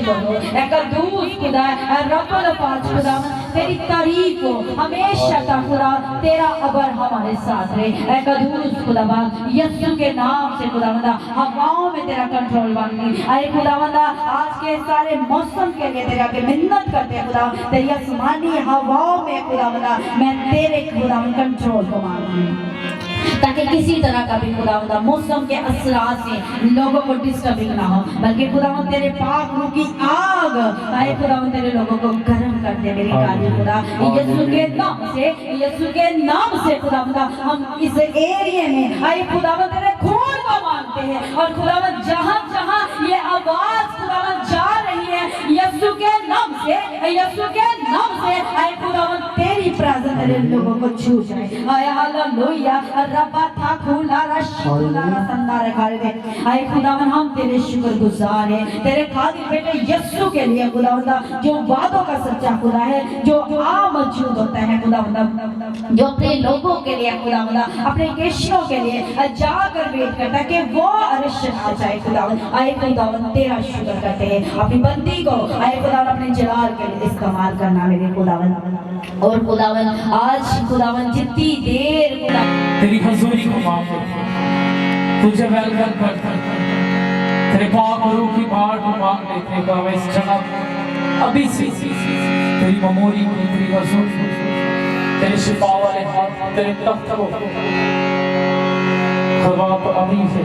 करो कदूस खुदा रब्बुल फाज खुदा तेरी तारीफ हो हमेशा का खुदा तेरा अबर हमारे साथ रहे कदूस खुदा यीशु के नाम से खुदावंदा हवाओं में तेरा कंट्रोल मांगती अरे खुदावंदा आज के सारे मौसम के लिए तेरा के मिन्नत करते हैं खुदा तेरी आसमानी हवाओं में खुदावंदा मैं तेरे खुदावंद कंट्रोल को मांगती हूँ ताकि किसी तरह का भी खुदावंदा मौसम के असरात से लोगों को डिस्टर्बिंग ना हो बल्कि खुदावंद तेरे पाक रूह की आग आए खुदावंद तेरे लोगों को गर्म कर दे मेरी काली खुदा यीशु के नाम से खुदावंदा हम इस एरिया में आए खुदावंद तेरे खून को मांगते हैं और खुदावंद जहां जहां ये आवाज खुदावंद जा रही है यीशु के नाम से आए खुदावंद तेरी प्रेजेंस तेरे लोगों को छू जाए आए हालेलुया रब्बा था खुलारा शुक्राना संदार खाले दे आए खुदावन हम तेरे शुक्रगुजार हैं तेरे खातिर बेटे यीशु के लिए खुदावंदा जो वादों का सच्चा खुदा है जो मौजूद होता है खुदावंदा जो अपने लोगों के लिए खुदावंदा अपने केशों के लिए जाकर वेट करता है कि वो अर्श आ जाए खुदावन आए खुदावन तेरा शुक्र करते हैं अपनी बंदी को आए खुदावन अपने जलाल के लिए इस्तेमाल करना मेरे खुदावन और खुदावन आज खुदावन जितनी देर तेरी हजूरी को माफ तुझे वेलकम कर तेरे पाक रूह की बाढ़ को मांग लेते हैं हम इस जगह अभी से तेरी मेमोरी को तेरी हजूरी तेरे शिफा वाले हाथ तेरे तख्त को खुदा को अभी से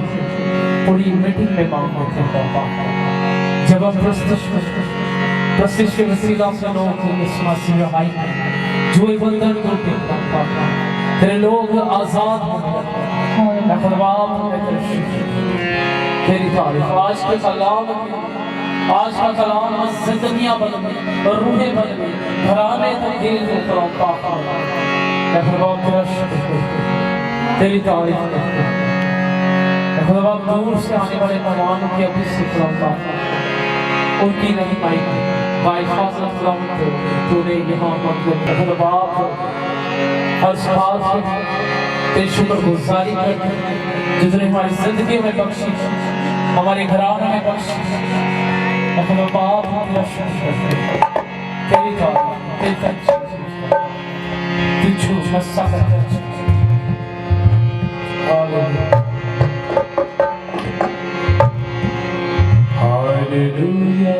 पूरी मीटिंग में मांग लेते हैं पापा जब हम प्रस्तिश के वसीला से लोग इस मसीह आई जो बंधन टूटे पापा तेरे लोग आजाद मैं खुदा तेरी तारीफ आज के कलाम आज का कलाम जिंदगियां बदल गई और रूहें बदल गई घराने तब्दील हो करो पापा मैं खुदा तेरा शुक्र तेरी तारीफ मैं खुदा दूर से आने वाले मेहमानों की अभी से खुदा उनकी नहीं पाएगी भाई फासला खुदा तूने यहाँ मतलब खुदा हर बात तेरी शुक्रगुजारी करते जितने हमारी जिंदगी में बख्शी हमारे घराने में बख्शी अपने बाप तेरा शुक्र करते तेरी तारीफ तुझको मस्सा करते हालेलुया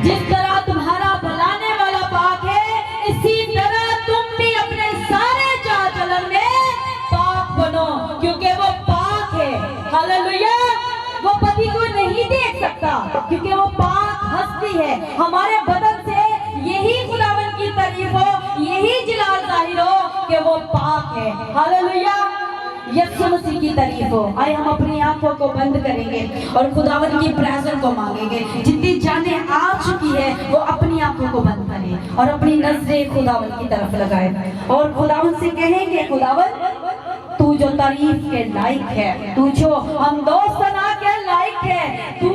जिस तरह तुम्हारा बुलाने वाला पाक है, इसी तरह तुम भी अपने सारे चाल चलन में पाक बनो, क्योंकि वो पाक है। हालेलुया। वो पति को नहीं देख सकता क्योंकि वो पाक हस्ती है। हमारे बदन से यही खुदावन की तारीफ हो, यही जलाल जाहिर हो कि वो पाक है। हालेलुया। यीशु मसीह की तारीफ हो। आइए हम अपनी आंखों को बंद करेंगे और खुदावन की प्रेजेंस को मांगेंगे। जितनी जाने आ चुकी है वो अपनी आंखों को बंद करें और अपनी नजरें खुदावन की तरफ लगाए और खुदावन से कहेंगे, खुदावन तू जो तारीफ के लायक है, तू जो हम दोस्तना के लायक है, तू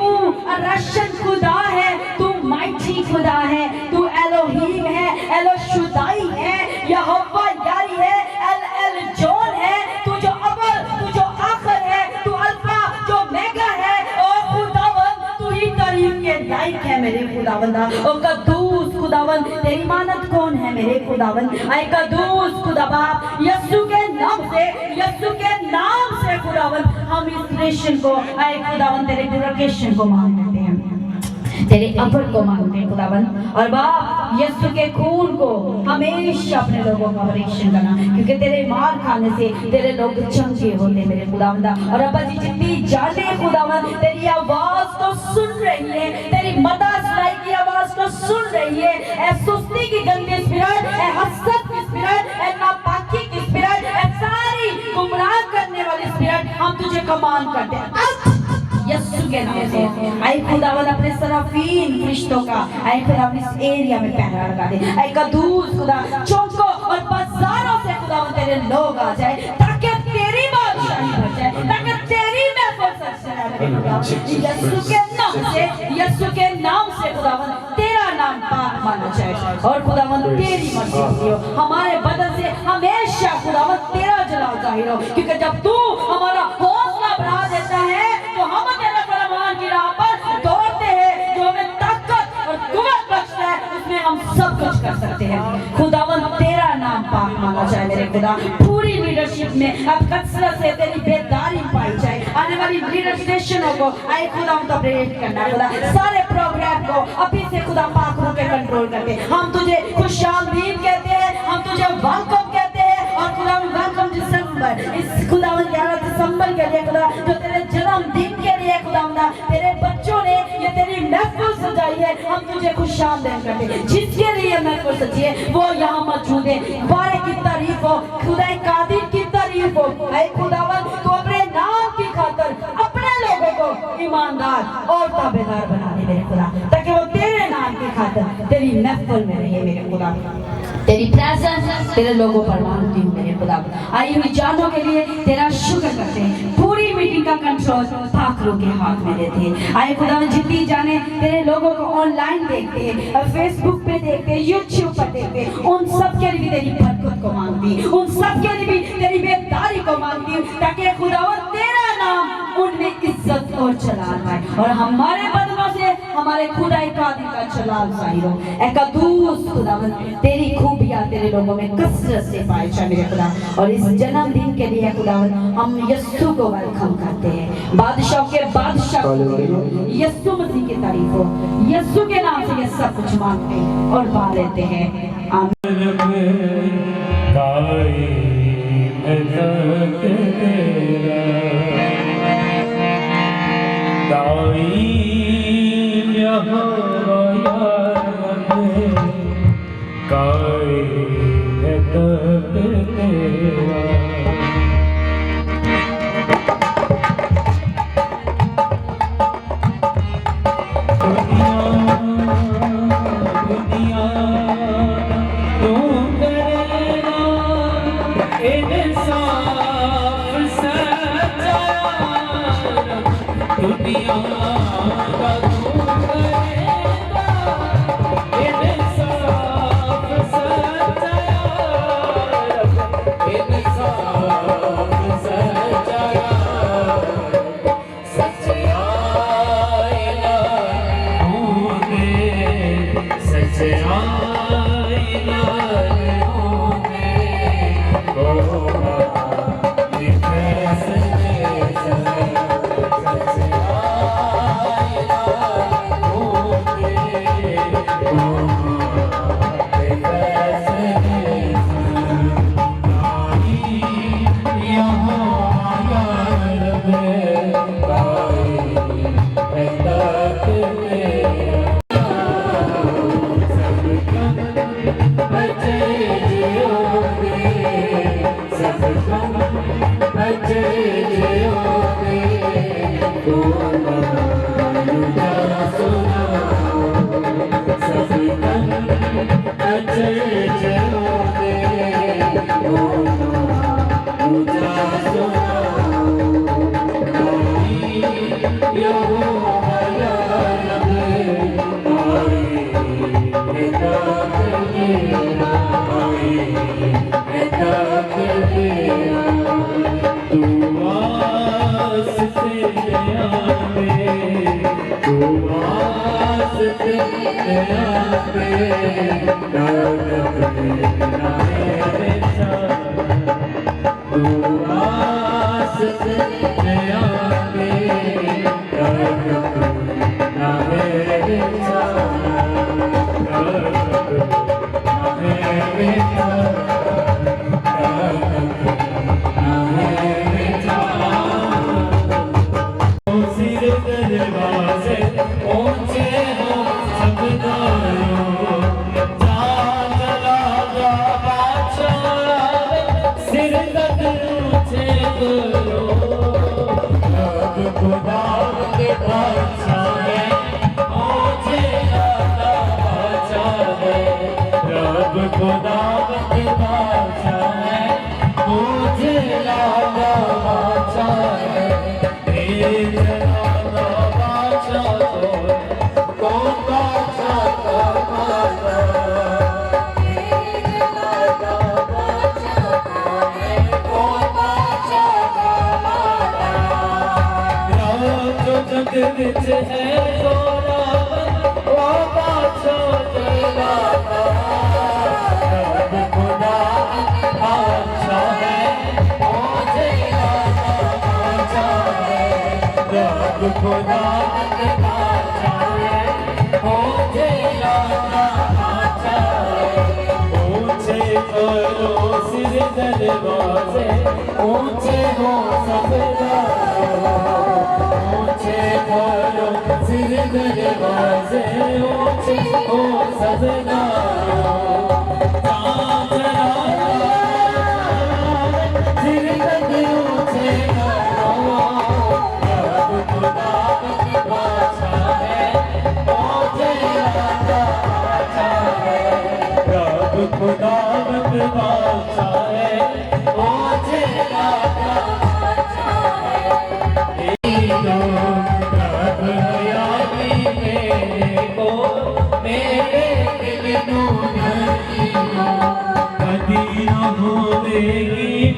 अर्शन खुदा है, तू माइटी खुदा है, तू एलोहीम है, एलो शुदाई है, यहोवा यारी है, एल एल जोन है, तू जो अव्वल, तू जो आखिर है, तू अल्फा जो मेगा है। ओ खुदावन तू ही तारीफ के लायक है मेरे खुदावंदा। ओ कद्दूस खुदावन तेरी मानत कौन है मेरे खुदावन। आए कद्दूस खुदा बाप, यीशु के नाम से, यीशु के नाम से खुदावन हम इस क्रिश्चियन को, आए खुदावन तेरे प्यूरिफिकेशन को मांगते हैं, तेरे अपर को मांगते हैं खुदावन। और बाप यीशु के खून को हमेशा अपने लोगों का परीक्षण करना, क्योंकि तेरे मार खाने से तेरे लोग चंगे होते मेरे खुदावंदा। और अब्बा जी जितनी जाने खुदावन तेरी आवाज को सुन रही है, तेरी मदा सुनाई की आवाज को सुन रही है, ए सुस्ती की गंदी स्पिरिट, ए हसद की स्पिरिट, ए नापाकी की स्पिरिट, ए सारी गुमराह करने वाली स्पिरिट, हम तुझे कमांड करते हैं यीशु के नाम से। आई खुदावन अपने सराफीन फरिश्तों का, आई खुदावन इस एरिया में पहरा लगा दे। आई कद्दूस खुदा चौकों और बाजारों से खुदावन तेरे लोग आ जाए, ताकि तेरी बादशाही बढ़ जाए, ताकि तेरी महफिल सजने यीशु के नाम से, यीशु के नाम से खुदावन तेरा नाम पाक माना जाए और खुदावन तेरी मर्जी हो हमारे बदन से हमेशा खुदावन तेरा जलाल जाहिर हो, क्योंकि जब तू हमारा हौसला बढ़ा देता है तो हम तेरे फरमान की राह पर दौड़ते हैं। जो हमें ताकत और कुव्वत बख्शता है उसमें हम सब कुछ कर सकते हैं। खुदावन तेरा नाम पाक माना जाए मेरे खुदा। पूरी लीडरशिप में अब कसरत से तेरी बेदारी पाई जाए, आने वाली लीडरशिप को आए खुदा हम तो प्रेरित करना खुदा, सारे प्रोग्राम को अभी से खुदा पाक होकर कंट्रोल करते हैं। हम तुझे खुशामदीद कहते हैं, हम तुझे वेलकम कहते हैं और खुदा वेलकम दिसंबर, इस खुदा 11 दिसंबर के लिए खुदा जो तेरे जन्मदिन के लिए खुदा तेरे बच्चों ने ये तेरी महफिल सजाई है, हम तुझे खुशामदीद करते हैं। जिसके लिए महफिल सजी है वो यहाँ मौजूद है। बारे की तारीफ हो, खुदा कादिर की तारीफ हो। ऐ खुदावन तो अपने नाम की खातिर अपने लोगों को ईमानदार और ताबेदार बना दे मेरे खुदा, ताकि वो तेरे नाम की खातिर तेरी महफिल में रहे मेरे खुदा। तेरी प्रेजेंस तेरे लोगों पर मांगती हूँ मेरे खुदा। आई हुई जानों के लिए तेरा शुक्र करते हैं। पूरी मीटिंग का कंट्रोल कंट्रोल ठाकरों के हाथ में देते हैं। आए खुदावन जितनी जाने तेरे लोगों को ऑनलाइन देखते हैं, फेसबुक पे देखते हैं, यूट्यूब पर देखते हैं, उन सब के लिए भी तेरी बरकत को मांगती, उन सब के लिए भी तेरी बेदारी को मांगती, ताकि खुदावन तेरा नाम उनमें इज्जत और जलाल पाए, और हमारे बदनों से हमारे खुदाई कादिर का जलाल जाहिर हो। एकदूस खुदावन तेरी खूबियां तेरे लोगों में कसरत से पाए जाए मेरे खुदा। और इस जन्मदिन के लिए खुदावन हम यीशु को वेलकम करते हैं, बादशाह के बादशाह यीशु मसीह की तारीफ हो। यीशु के नाम से ये सब कुछ मांगते और पा लेते हैं, आमीन।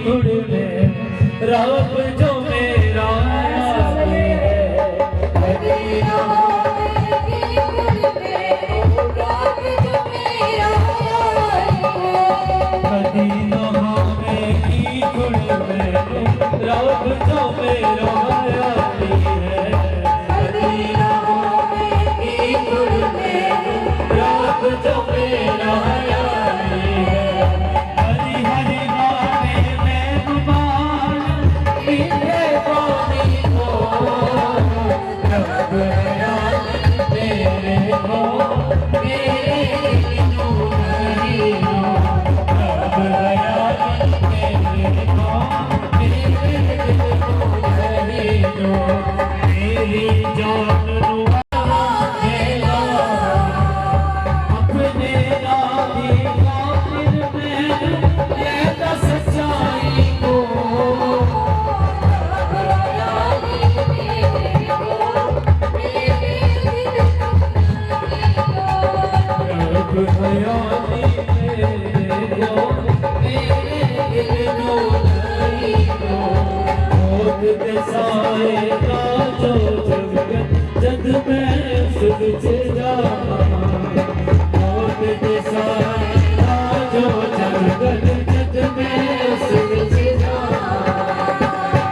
गुड़ में रब जो मेरा मदीना मदीना में की गुड़ में रब जो मेरा यारी है मदीना में की गुड़ में रब जो मेरा यारी है हरी हरी बातें मैं गुबार मीठे पानी को रब यारी तेरे को मेरे नूर नहीं हो रब यारी तेरे को मेरे नूर नहीं हो मेरी जान अपने राही खातिर में लेता सच्चाई को रब हयाती तेरे को मेरे दिल नूर नहीं हो मौत के साए का जो जगत जग में सुलझ जाना मौत के साए का जो जगत जग में सुलझ जाना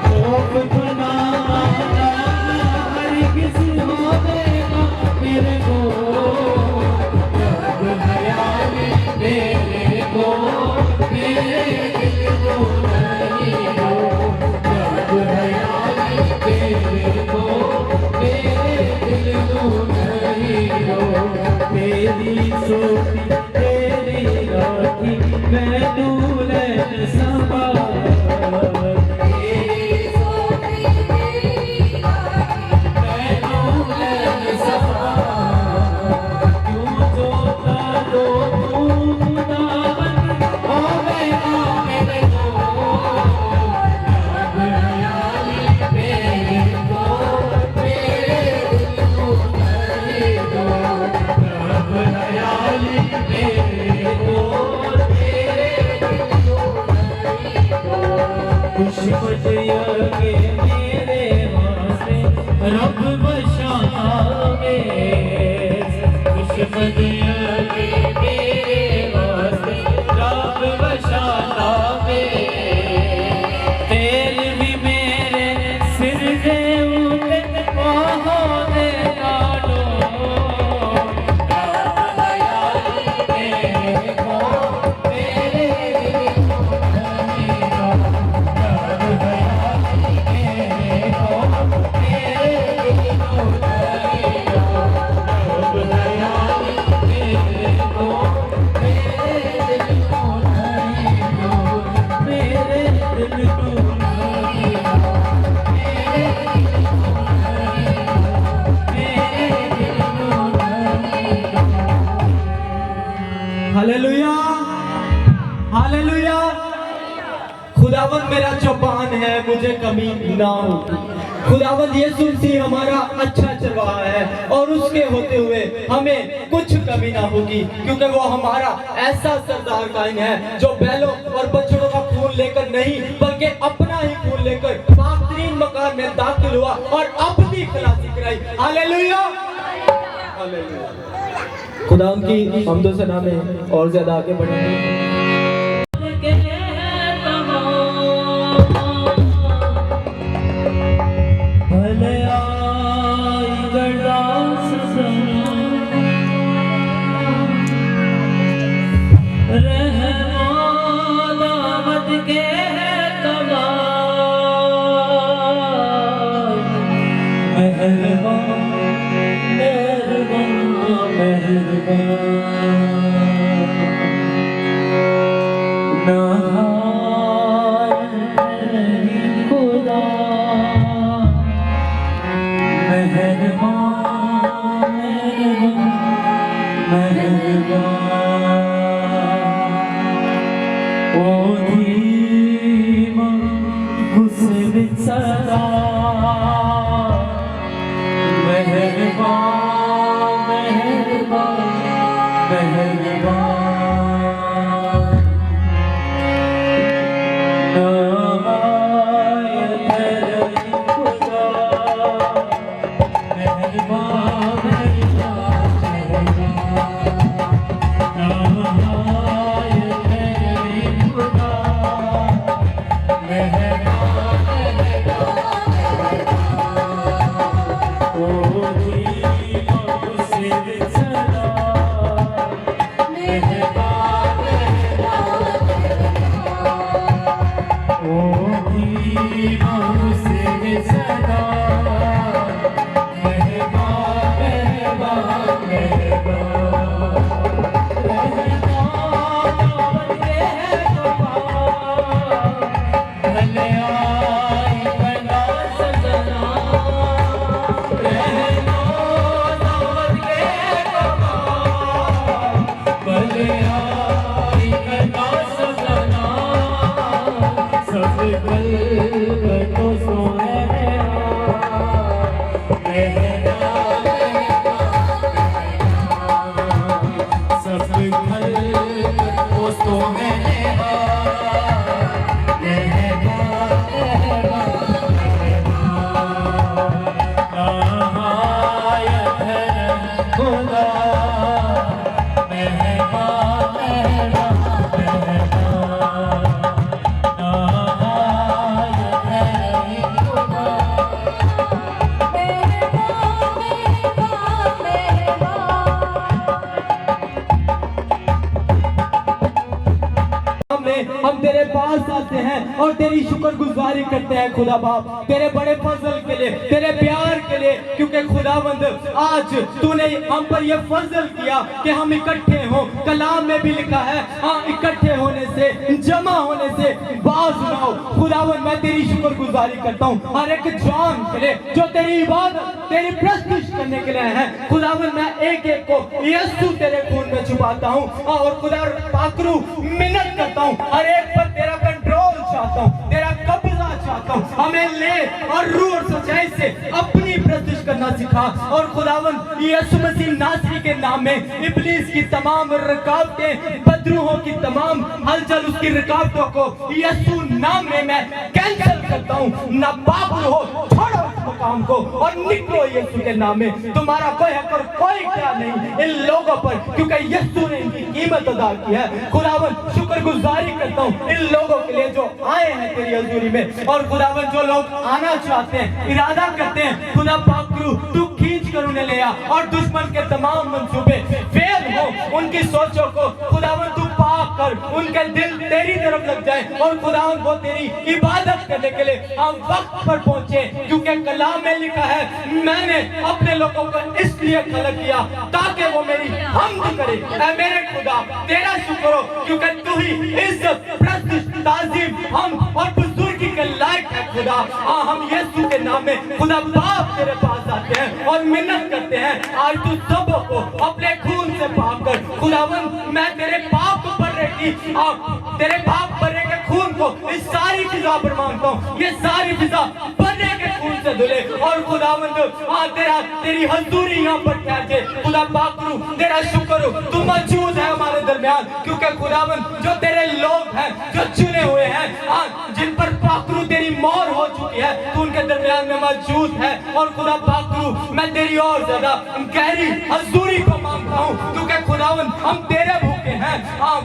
खौफ बनाना हर किसी होने का मेरे को रब हयाती तेरे को मेरे दिल को नहीं हो रब हयाती तेरे को मेरे दिल को नहीं हो तेरी सोती तेरी राखी मैं दूल्हे संभाल तेरी सोती तेरी राखी मैं दूल्हे संभाल क्यों जोता दो तू खुदावन ओ मेरे को रब हयाती तेरे को मेरे दिल को नहीं हो रब हयाती तेरे को मेरे दिल को नहीं हो खुश बजिया के मेरे वास्ते रब बशाता में खुश बजिया के मेरे वास्ते रब बशाता में तेल भी मेरे सिर दे उते वहाँ दे डालो रब हयाती तेरे को मेरे दिल को नहीं हो रब हयाती तेरे को मेरे दिल को नहीं हो रब हयाती तेरे को मेरे दिल को नहीं हो मेरे दिल को नहीं हो मेरे दिल को नहीं हो मेरे दिल को नहीं हो हालेलुया हालेलुया खुदावन मेरा चौपान है मुझे कमी ना होगी खुदावन यीशु मसीह हमारा अच्छा चरवाहा है और उसके होते हुए हमें कुछ कमी ना होगी क्योंकि वो हमारा ऐसा सरदार कायन है जो बैलों और बछड़ों का खून लेकर नहीं बल्कि अपना ही खून लेकर पाक-तरीन मकान में दाखिल हुआ और अपनी खलासी कराई हालेलुया हालेलुया खुदा उनकी हमदो सना में और ज्यादा आगे बढ़ेंगे भले आई गरदास सना रहमान दावत के तमाम मेहरबान मेहरबान मेहरबान नहार खुदा मेहरबान मेहरबान ओ धीमा गुस्से सदा मेहरबान मेहरबान दोस्तों है सब घर दोस्तों में हम तेरे पास आते हैं और तेरी शुक्रगुजारी करते हैं खुदा बाप, तेरे बड़े फजल के लिए, तेरे प्यार के लिए, क्योंकि खुदावंद आज तूने हम पर यह फजल किया कि हम इकट्ठे हों। कलाम में भी लिखा है, हाँ, इकट्ठे होने से, जमा होने से बाज ना हो। खुदावंद मैं तेरी शुक्रगुजारी करता हूँ हर एक जान के लिए जो तेरी इबादत, तेरी प्रस्तुत करने के लिए है। खुदावंद मैं एक एक को यीशु तेरे खून में छुपाता हूँ और खुदा पाकरू मिन्नत करता हूँ, हर एक पर तेरा कंट्रोल चाहता हूँ, तेरा कब्जा चाहता हूँ। हमें ले और रूह और सच्चाई से अपनी प्रस्तुत करना सिखा। और खुदावंद यीशु मसीह नासरी के नाम में इब्लीस की तमाम रुकावटें, बदरूहों की तमाम हलचल, उसकी रुकावटों को यीशु नाम में मैं कैंसिल करता हूँ। ना बाबू हो, छोड़ो इस मकाम को और निकलो यीशु के नाम में। तुम्हारा कोई हक और कोई क्या नहीं इन लोगों पर, क्योंकि यीशु ने इनकी कीमत अदा की है। खुदावंद शुक्रगुजारी करता हूँ इन लोगों के लिए जो आए हैं तेरी हजूरी में। और खुदावंद जो लोग आना चाहते हैं, इरादा करते हैं, खुदा पाकरू तू खींच कर उन्हें ले आ और दुश्मन के तमाम मंसूबे फेल हो, उनकी सोचों को खुदावंद तू पाक कर, उनके दिल तेरी तरफ लग जाए और खुदावंद वो तेरी इबादत करने के लिए हम वक्त पर पहुंचे। क्योंकि कलाम में लिखा है, मैंने अपने लोगों को इसलिए खलक किया ताकि वो मेरी हम्द करे। ऐ मेरे खुदा तेरा शुक्र हो, क्योंकि तू ही इज्जत, प्रतिष्ठा, ताज़ीम हम और बुजुर्गी के लायक है खुदा। हम यीशु के नाम में खुदा बाप तेरे पास आते हैं और मिन्नत करते हैं, आज तू सबों को अपने खून से पाक कर। खुदावंद मैं तेरे पाप बर्रे की, तेरे पाप बर्रे के खून को इस सारी फिजा पर मांगता हूँ, ये सारी फिजा बर्रे के खून से धुले। और खुदावंद तेरी हजूरी यहाँ पर ठहरे। खुदा पाकरू तेरा शुक्र हो, तू मौजूद है हमारे दरमियान, क्योंकि खुदावंद जो तेरे लोग हैं, जो चुने हुए हैं, जिन पर पाकरू तेरी मोहर हो चुकी है, तू उनके दरमियान में मौजूद है। और खुदा पाकरू मैं तेरी और ज्यादा गहरी हजूरी को मांगता हूँ, क्योंकि खुदावंद हम तेरे भूखे हैं।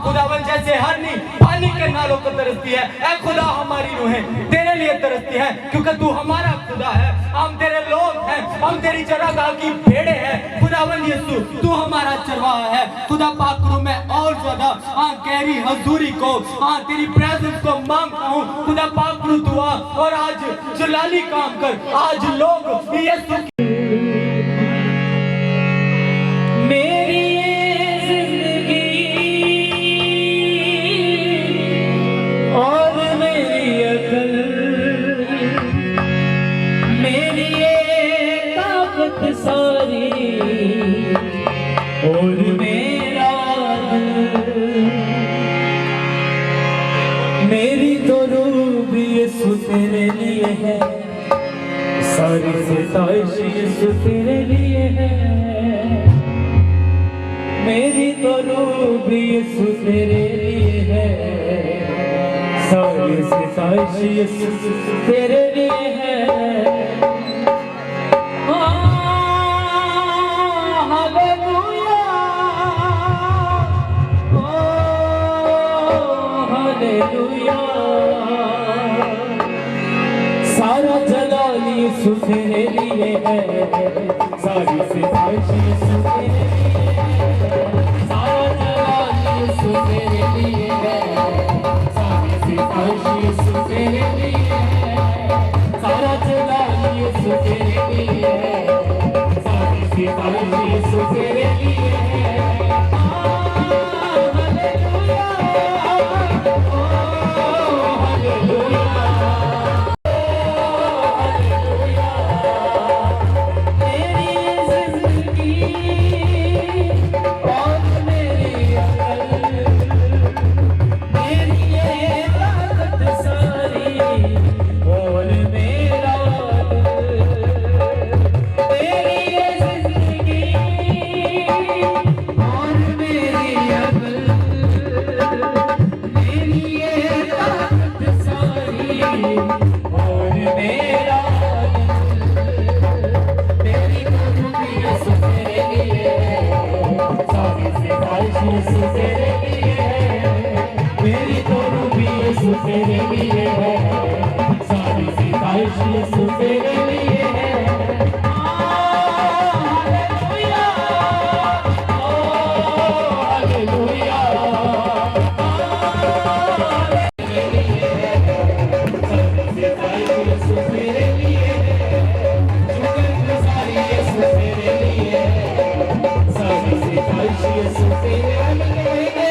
खुदावंद जैसे हरनी पानी के नालों को तरसती है, ऐ खुदा हमारी रूहें तेरे लिए तरसती है, क्योंकि तू हमारा खुदा है। हम तेरे लोग हैं, हम तेरी चरागाह की भेड़े हैं। खुदावंद यीशु तू हमारा चरवाहा है। खुदा पाकरू मैं और ज्यादा गहरी हजूरी को, तेरी प्रेजेंस को मांगता हूँ। खुदा पाकरू दुआ और आज जलाली काम कर, आज लोग यीशु मेरी जिंदगी और मेरी अकल, मेरी ये ताकत सारी और मेरा मेरी तो रूह भी यीशु तेरे लिए है, सारी सिताइश यीशु तेरे लिए है। मेरी तो रूह भी यीशु तेरे लिए है, सारी सिताइश यीशु तेरे लिए है। हालेलुया, हालेलुया, सारा जलाल यीशु तेरे लिए है, सारी सिताइश यीशु तेरे लिए है, सारा जलाल यीशु तेरे लिए है, सारी सिताइश यीशु तेरे लिए है, सारा जलाल यीशु तेरे लिए है, सारी सिताइश यीशु तेरे लिए है। तेरे लिए है, सारी सिताइश यीशु तेरे लिए है। हालेलुया, ओ हालेलुया, तेरे लिए है, सारी सिताइश यीशु तेरे लिए है, शुक्र सारी यीशु तेरे लिए है, सारी सिताइश यीशु तेरे लिए है।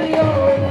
Yo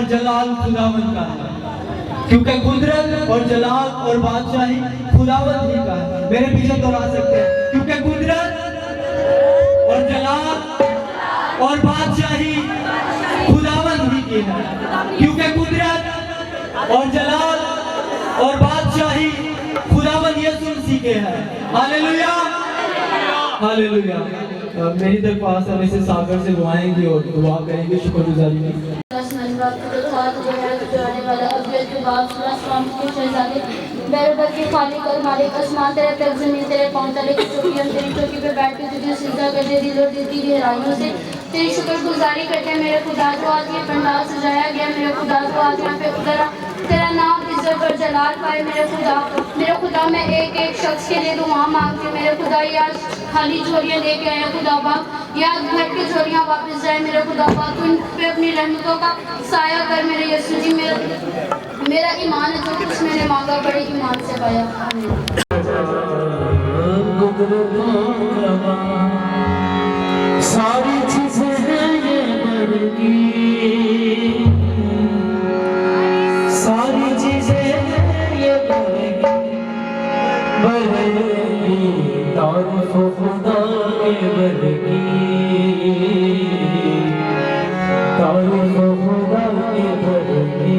जलाल खुदावंद का है, क्योंकि कुदरत और जलाल और बादशाही खुदावंद ही का है। मेरे पीछे दोहरा सकते हैं, क्योंकि कुदरत और जलाल और बादशाही खुदावंद ही की है, क्योंकि कुदरत और जलाल और बादशाही खुदावंद यीशु मसीह के है। Hallelujah, hallelujah. मेरी दरख्वास्त है वैसे सागर से दुआएंगे और दुआ करेंगे, शुक्रगुजारी की। बरबर के खालिक और मालिक आसमान तेरे तक जमीन तेरे पांव तले की चौकी और तेरी चौकी पे बैठ के तुझे सिजदा करते दिल और दिल की गहराइयों से तेरी शुक्रगुजारी करते हैं। मेरे खुदा को आज ये पंडाल सजाया गया, मेरे खुदा को आज यहाँ पे उतरा, तेरा नाम इज्जत और जलाल पाए। मेरे खुदा मैं एक एक शख्स के लिए दुआ मांगती हूँ। मेरे खुदा ये आज खाली झोलियाँ लेके आए खुदा पाक, या घर की झोलियाँ वापस जाए मेरे खुदा पाक, तू इन पे अपनी रहमतों का साया कर मेरे यीशु जी। मेरा ईमान है, जो कुछ मैंने मांगा बड़े ईमान से पाया। सारी चीजें हैं ये बरकी, सारी चीजें हैं ये बरकी, तारीफ खुदा के बरकी, तारीफ खुदा के बरकी।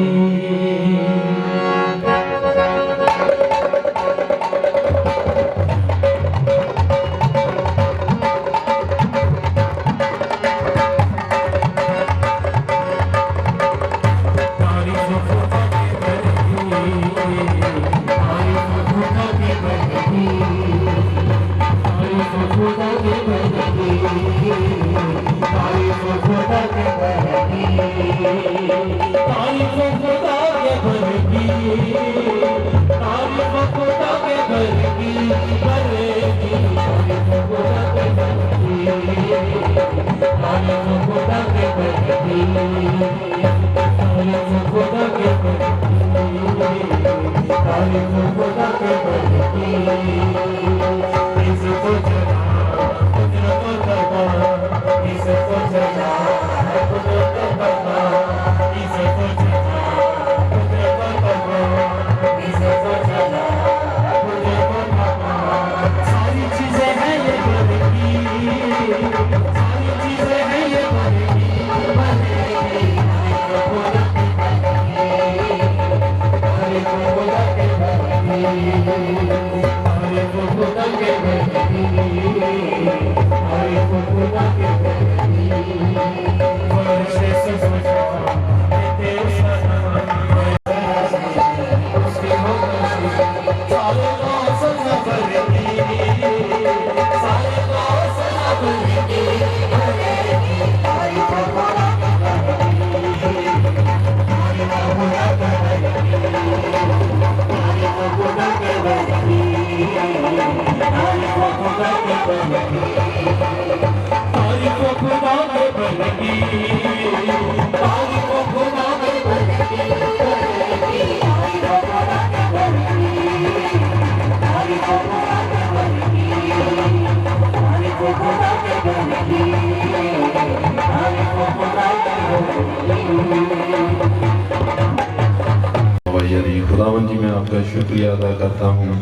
खुदावन जी मैं आपका शुक्रिया अदा करता हूँ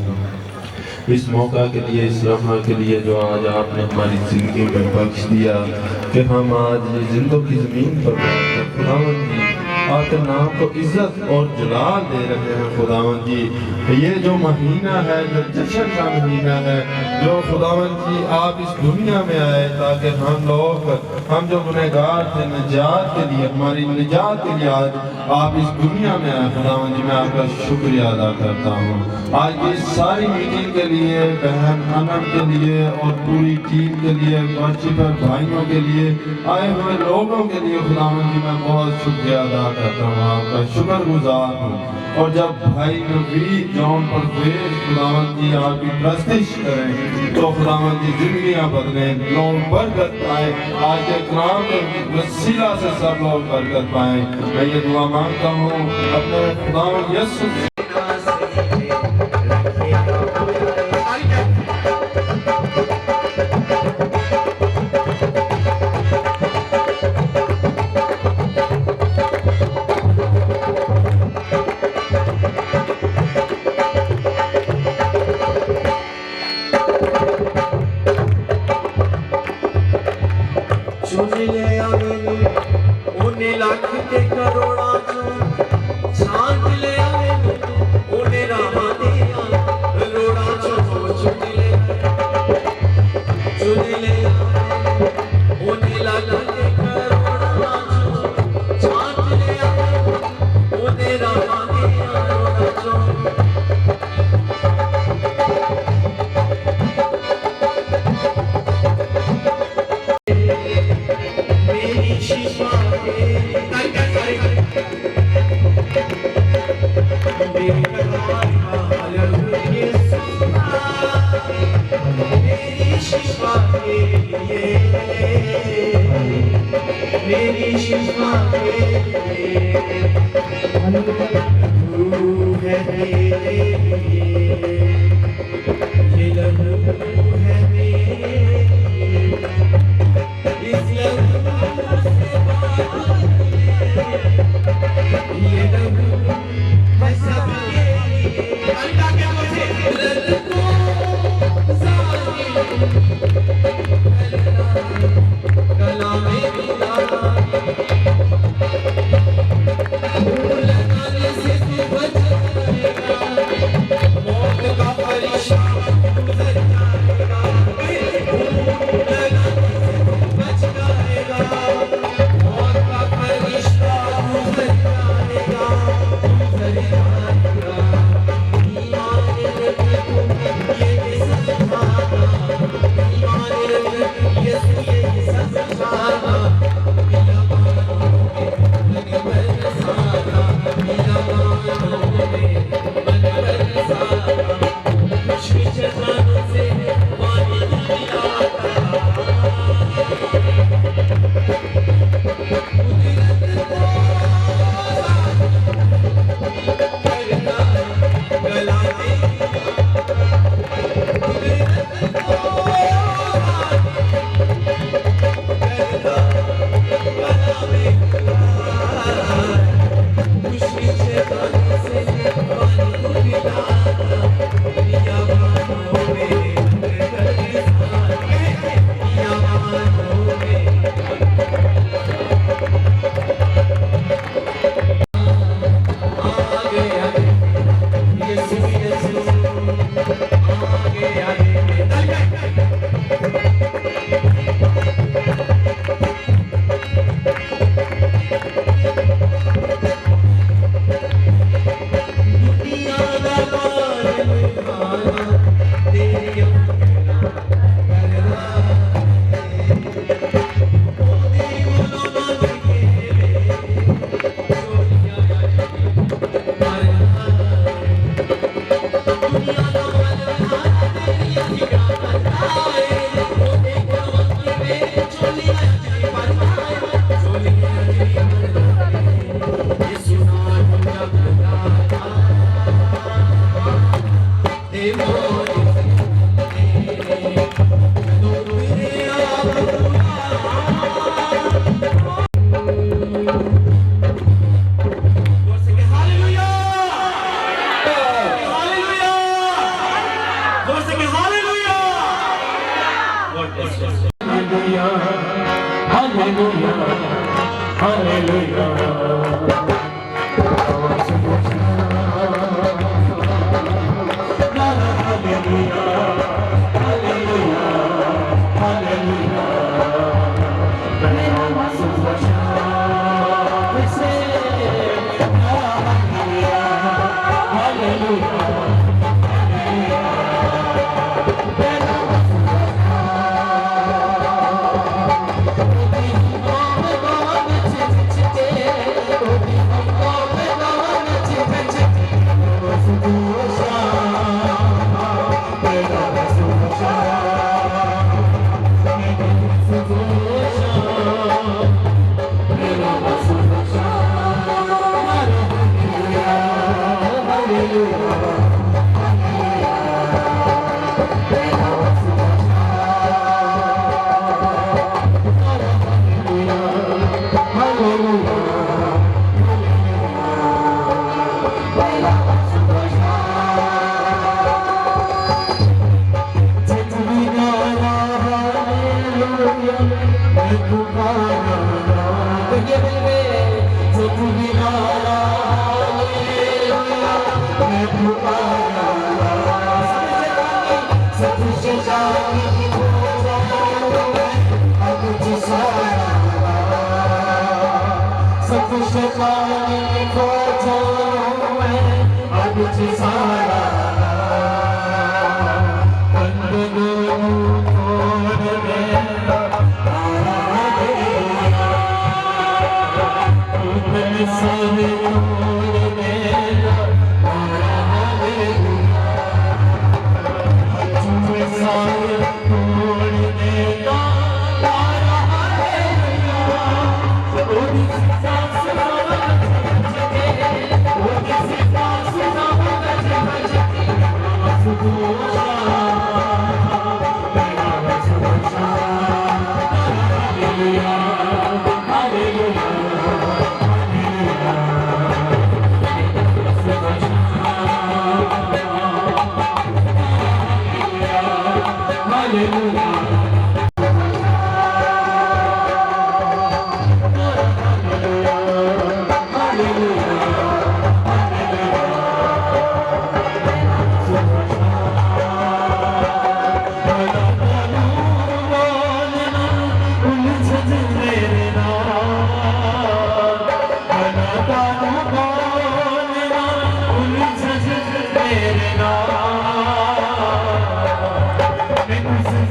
इस मौका के लिए, इस लम्हा के लिए जो आज आपने हमारी ज़िंदगी में बख्श दिया कि हम आज ये जिंदों की ज़मीन पर बैठकर खुदावन जी आपके नाम को इज्जत और जलाल दे रहे हैं। खुदावन जी ये जो महीना है, जो जश्न का महीना है, जो खुदावन जी आप इस दुनिया में आए ताकि हम लोग, हम जो गुनहगार थे, निजात के लिए, हमारी निजात के लिए आज आप इस दुनिया में आए। खुदावन जी मैं आपका शुक्रिया अदा करता हूँ आज की सारी मीटिंग के लिए, बहन अनम के लिए और पूरी टीम के लिए, वर्शिपर भाइयों के लिए, आए हुए लोगों के लिए खुदावन जी मैं बहुत शुक्रिया अदा करता हूँ, आपका शुक्रगुजार हूँ। और जब भाई नवीद जॉन पर खुदावन जी आपकी प्रस्तिश करें तो खुदावन जी जिंदगियाँ बदले, लोग बरकत पाए, आज के कलाम के वसीला से सब लोग बरकत पाए। मैं ये दुआ मांगता हूँ अपने खुदावन यीशु शैतानों से पानी दिया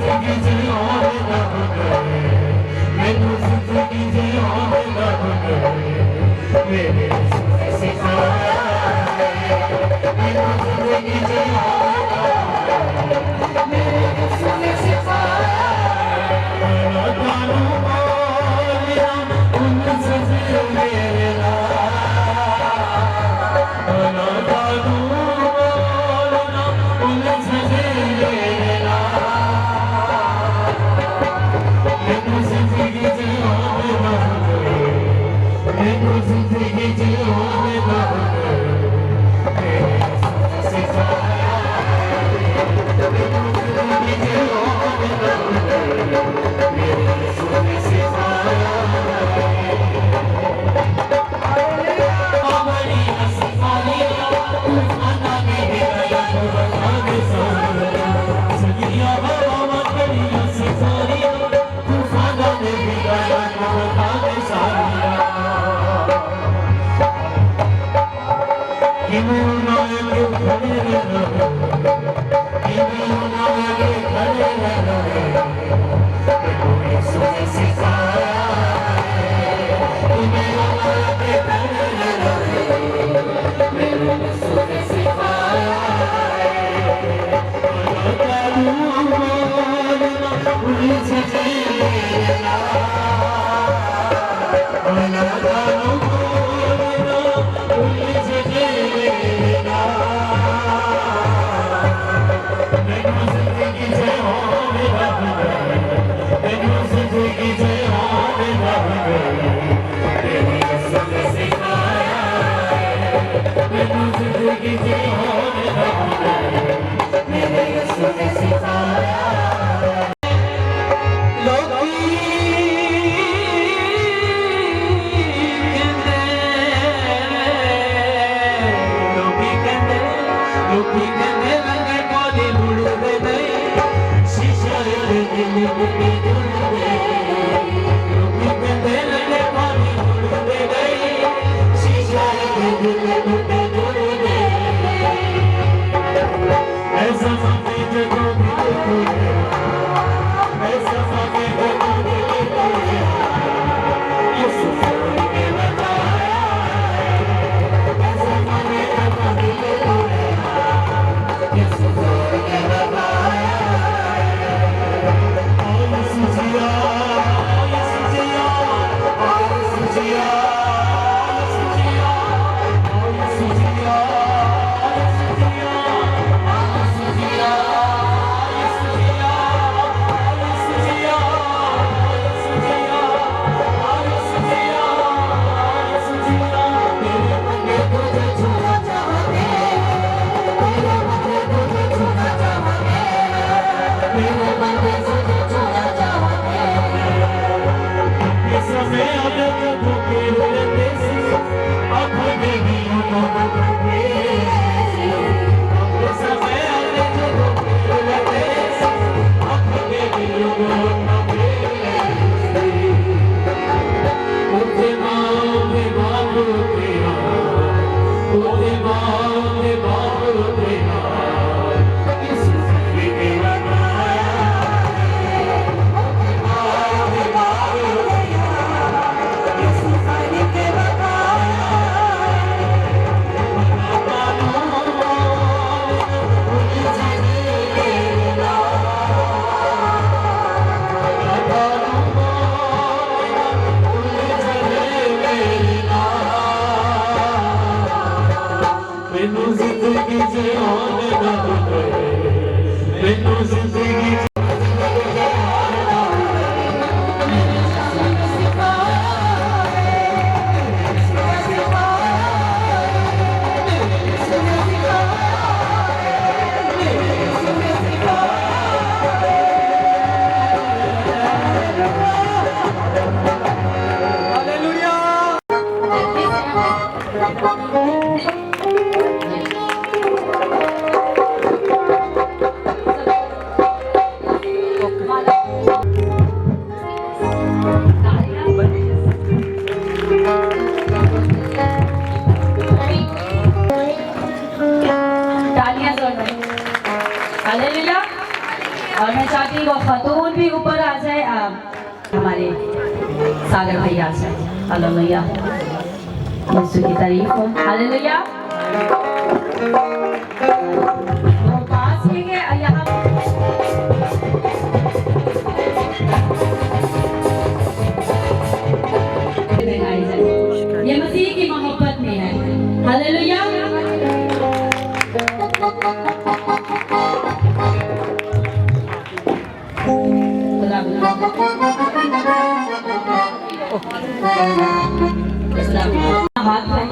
Thank you. और मैं चाहती हूँ वो खतून भी ऊपर आ जाए, हमारे सागर भैया आ जाए। हालेलुया, यीशु की तारीफ हो। हालेलुया। वो पास ही है यहाँ ये मसीह की मोहब्बत में है। हालेलुया। हाथ में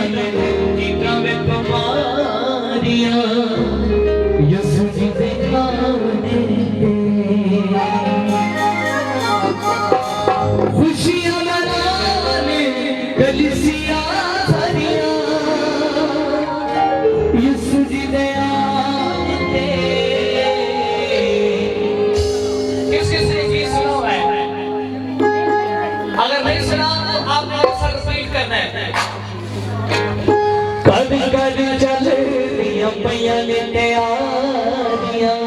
में तुम्हारियां यसु जी दिखाने खुशियां मनाने कलीसिया भरियां यसु जी दे आने। किसने ये सुना हुआ है? अगर नहीं सुना तो आपने अक्सर रिपीट करना है। कद कद चल दिया पैया ने तैयारियां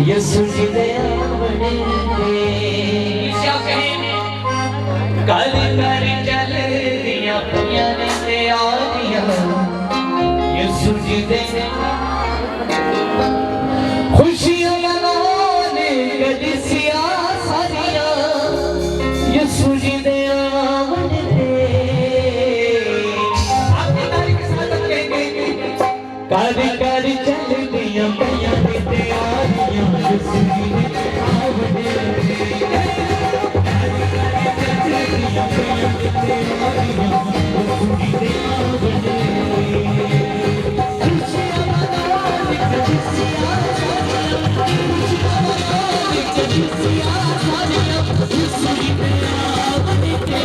यसु जी दे आवने दे। क्या कहें? कद कद चल दिया पैया ने तैयारियां यसु जी दे खुशियां मनाने कलीसिया सारियां यसु जी दे आवने दे। कर कर चल दिया पैया ने तैयारियां यसु जी दे आवने दे। खुशियां मनाने कलीसिया सारियां यसु जी दे आवने दे।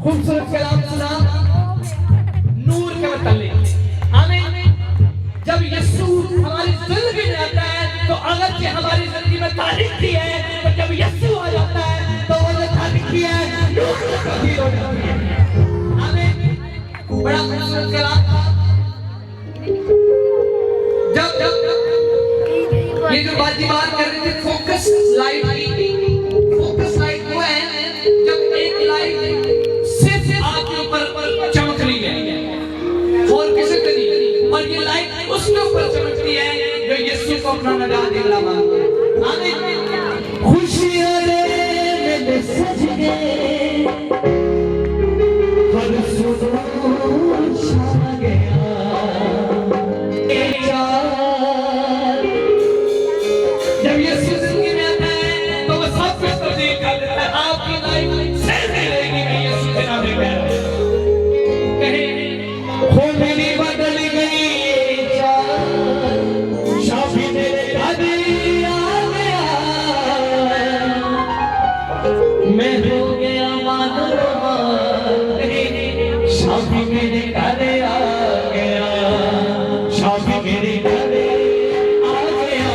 खूबसूरत कलाम सुना नूर के मतलब। हमें जब यीशु हमारी जिंदगी में आता है तो अगरचे हमारी जिंदगी में तारीकी है, तो जब यीशु आ जाता है तो वो जो तारीकी है नूर तब्दील हो जाती है। हमें बड़ा खूबसूरत कलाम था। जब ये जो बात कर रहे थे फोकस लाइट की, फोकस लाइट वो है जब एक लाइट आपके ऊपर चमकनी है और किसी पे नहीं, और ये लाइट उसके ऊपर चमकती है जो यीशु को अपना नजारा दिला मानता है। आमीन। खुशियां मेरे सज गए हर सुरूर छा गया। जब यीशु जिंदगी में आता है तो वो सब कुछ तब्दील कर देता है। आपकी लाइफ सही रहेगी कि यीशु के नाम में हो मेरी बदल गई शाफी मेरे घर आ गया। मैं हो गया मानवा शाफी मेरे घर आ गया। शाफी मेरे घर आ गया।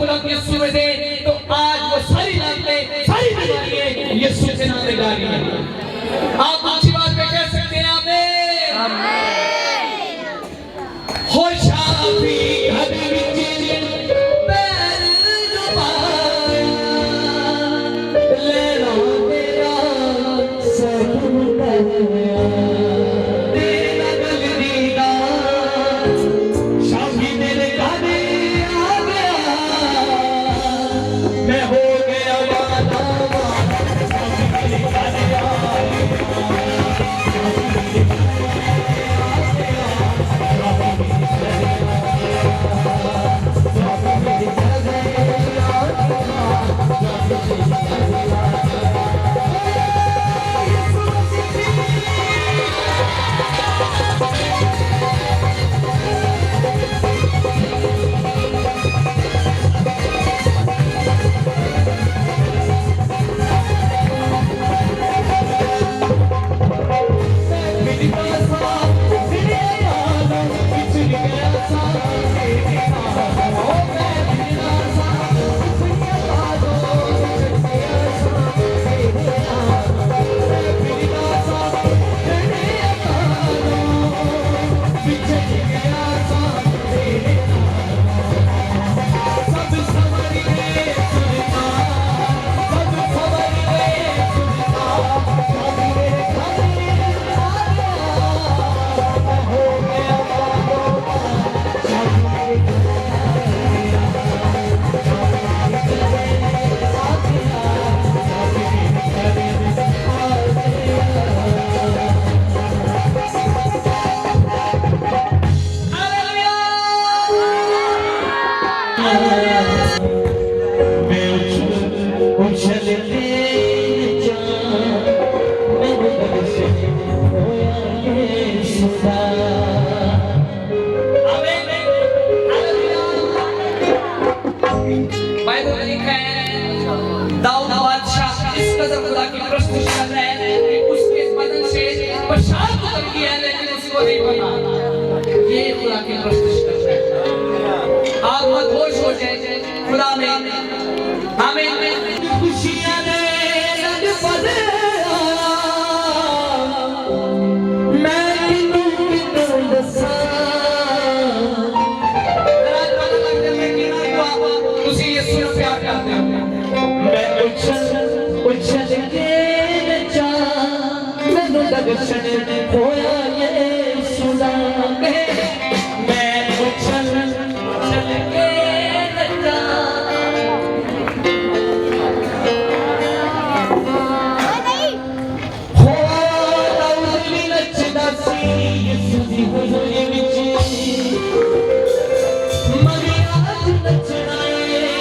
खुदा के यीशु में दे तो आज वो सारी लानतें सारी बीमारियां यीशु के नाम में जा रही हैं। आप अच्छी बात पे कह सकते हैं आमीन। हो शाफी घर विच पैर डुबाया लेना तेरा सब तेरा गल दीना शाफी मेरे घर आ गया मैं हो गया वादा शाफी मेरे घर आ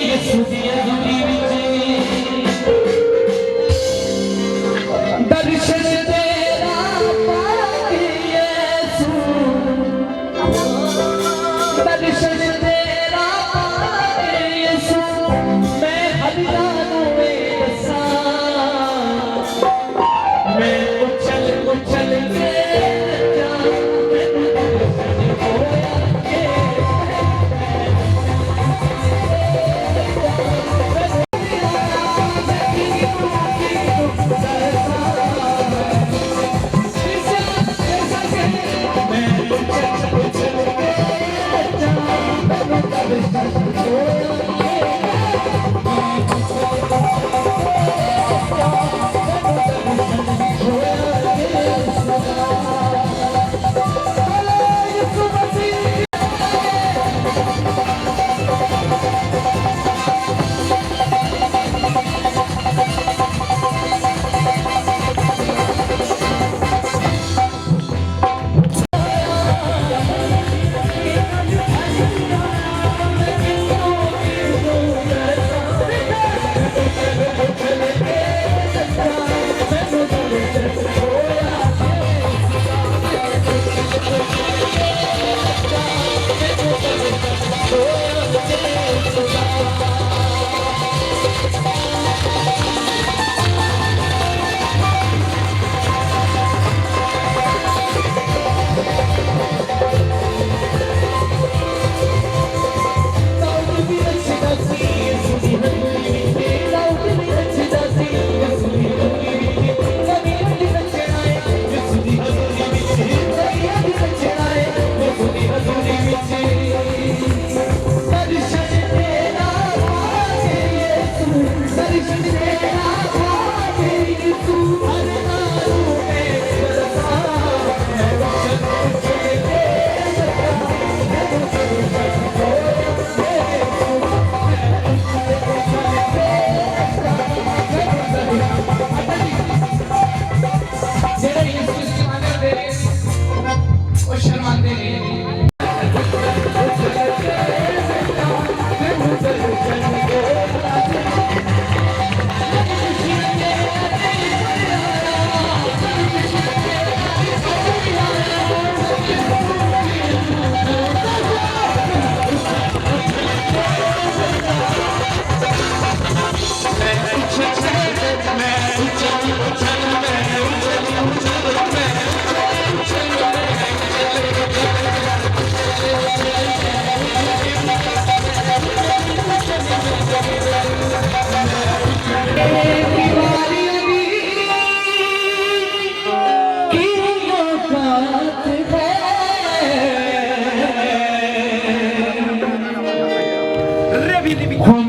Yes,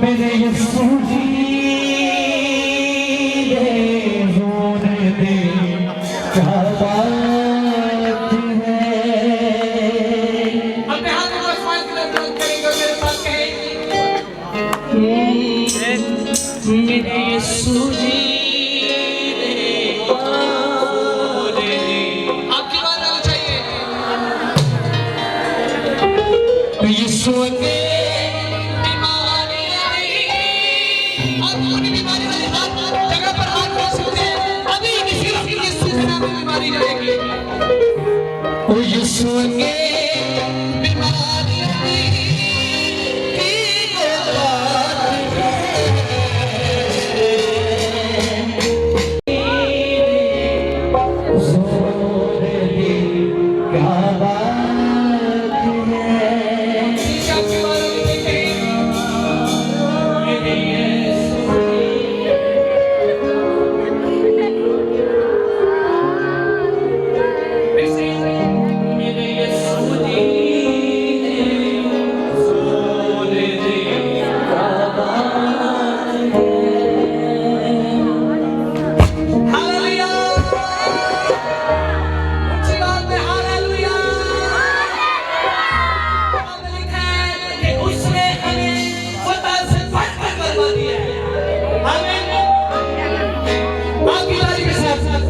मेरे यीशु जी होने दे क्या बात है। अपने हाथ को आसमान की तरफ बुलंद करेंगे और मेरे साथ कहेंगे मेरे यीशु जी आपकी बात आनी चाहिए। यीशु के बीमारी आप अपनी बीमारी वाले हाथ जगह पर हाथ रख सकते हैं। अभी सिर्फ यीशु के नाम में बीमारी जाएगी। यीशु के बीमारी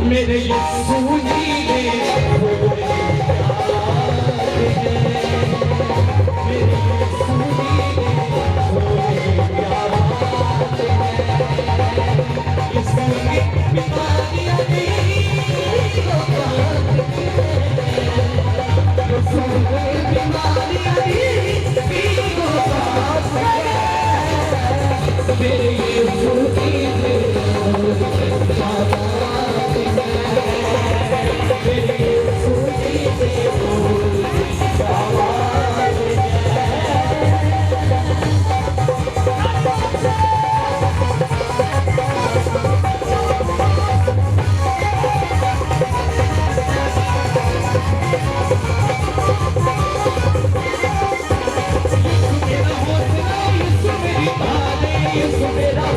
मेरे यीशु जी मेरा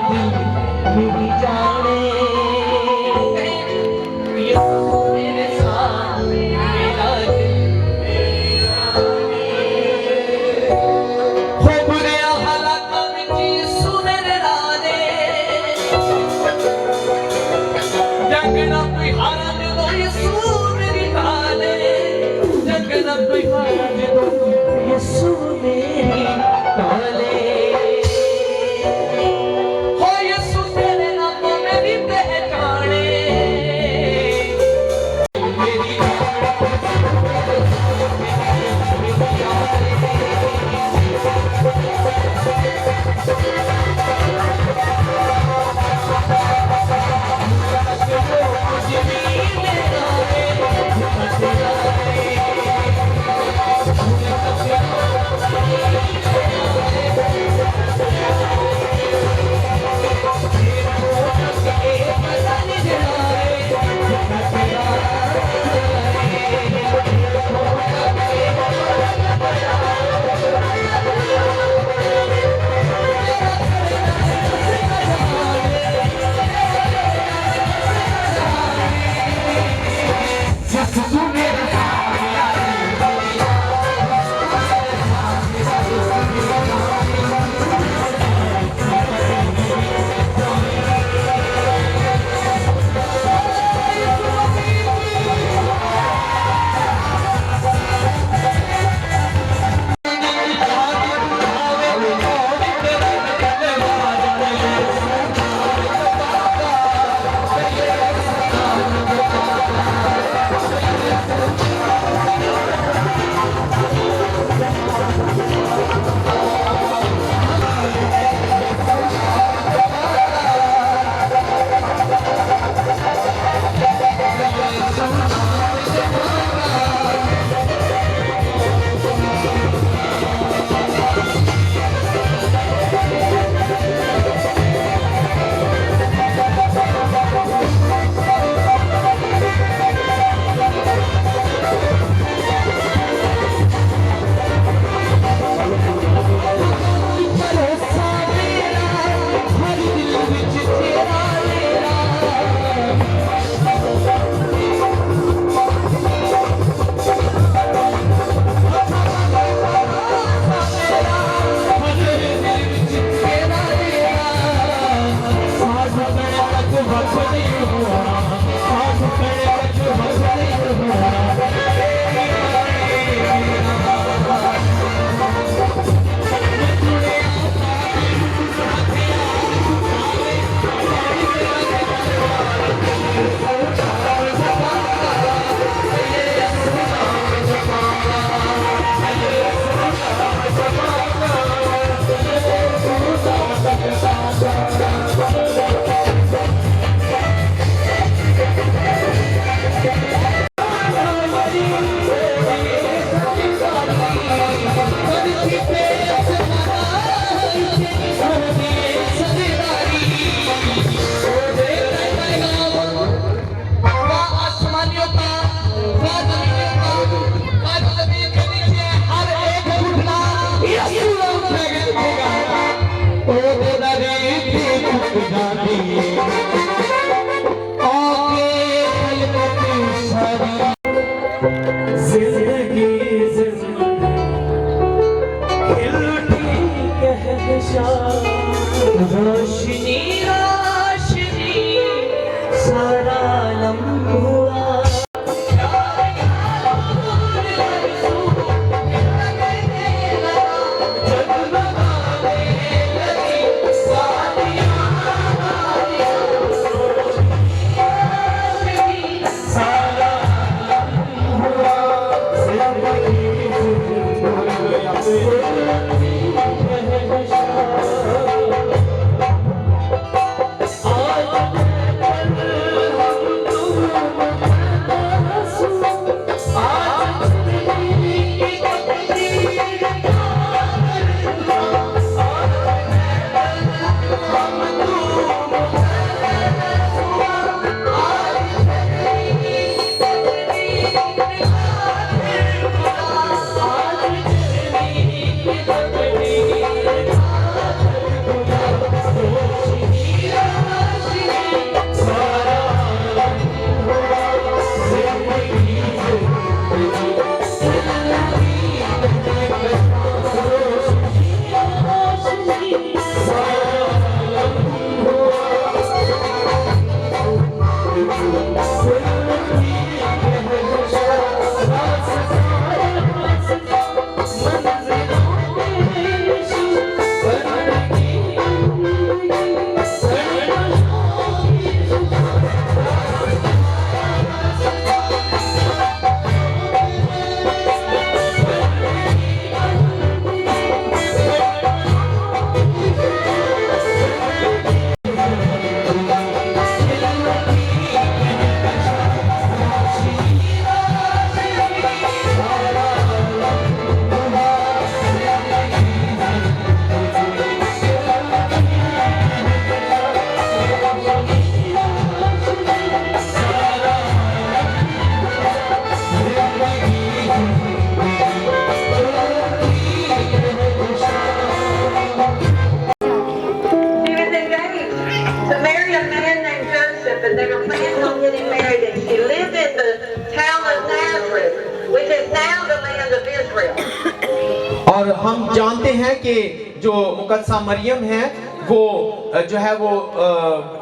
दिल मेरी जाने यीशु मेरे साथ मेरा दिल हो बुरे हालातों में यीशु मेरे राने जगना कोई हारा दे दो यीशु मेरी ताने जगना कोई हारा दे दो यीशु मेरी ताने हो यीशु तेरे नाम में भी पहचाने मेरी रोशनी रोशनी सारा लम हुआ She lived in the town of Nazareth, which is now the land of Israel. और हम जानते हैं कि जो मुकद्दसा मरियम है वो जो है वो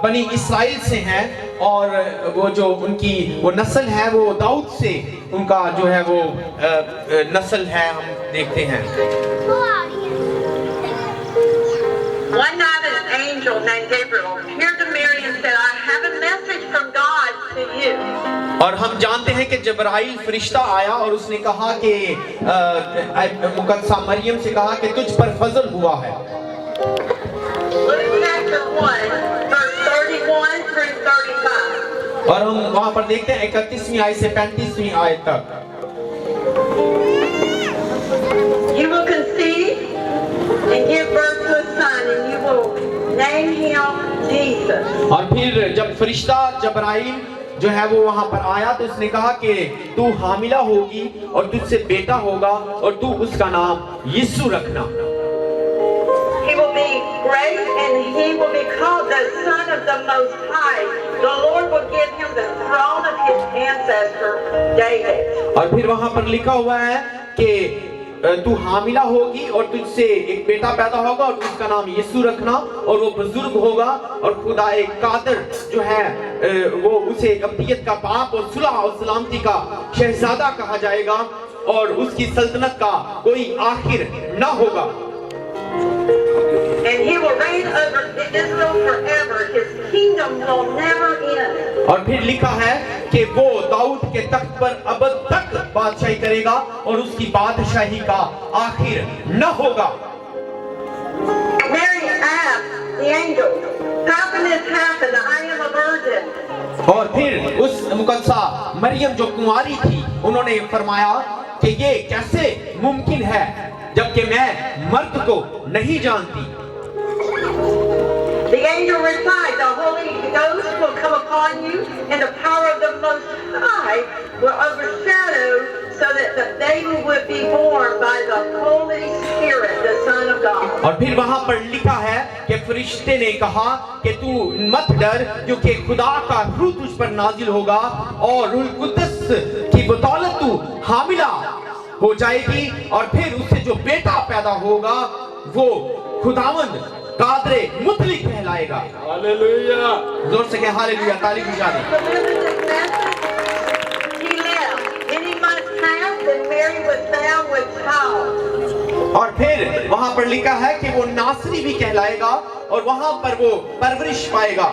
बनी इस्राइल से हैं और वो जो उनकी वो नस्ल है वो दाऊद से उनका जो है वो नस्ल है हम देखते हैं। One night an angel named Gabriel appeared to Mary and said, I have a message from God to you. और हम जानते हैं कि जबराइल फरिश्ता आया और उसने कहा कि मुकद्दसा मरियम से कहा कि तुझ पर फजल हुआ है। Luke chapter 1, verse 31 through 35. और हम वहां पर देखते हैं 31वीं आयत से 35वीं आयत तक। You will conceive and give birth to a son, and you will name him Jesus. और फिर जब फरिश्ता जबराइल जो है वो वहां पर आया तो उसने कहा कि तू हामिला होगी और तुझसे बेटा होगा और तू उसका नाम यीशु रखना। He will be great and he will be called the Son of the Most High. The Lord will give him the throne of his ancestor David. और फिर वहां पर लिखा हुआ है कि तू हामिला होगी और तुझसे एक बेटा पैदा होगा और उसका नाम यीशु रखना और वो बुजुर्ग होगा और खुदा एक कादिर जो है वो उसे अब्दियत का बाप और सुलह और सलामती का शहजादा कहा जाएगा और उसकी सल्तनत का कोई आखिर न होगा। And he will reign over Israel forever. His kingdom will never end. और फिर लिखा है कि वो दाऊद के तख्त पर अबद तक बादशाही करेगा और उसकी बादशाही का आखिर न होगा। Mary asked the angel, how can this happen? I am a virgin. और फिर उस मुकद्दसा मरियम जो कुंवारी थी उन्होंने फरमाया कि ये कैसे मुमकिन है जबकि मैं मर्द को नहीं जानती। The angel replied, the Holy Ghost will come upon you and the power of the Most High will overshadow so that the baby will be born by the Holy Spirit, the Son of God. और फिर वहां पर लिखा है कि फरिश्ते ने कहा कि तू मत डर क्योंकि खुदा का रूह तुझ पर नाजिल होगा और रूह कुद्दस की बदौलत तू हामिला हो जाएगी और फिर उससे जो बेटा पैदा होगा वो खुदावंद कादरे मुतलिक कहलाएगा। हालेलुया। जोर से कह हालेलुया, ताली बजा दे। He left. Many months passed and Mary was found with child. और फिर वहां पर लिखा है कि वो नासरी भी कहलाएगा और वहां पर वो परवरिश पाएगा।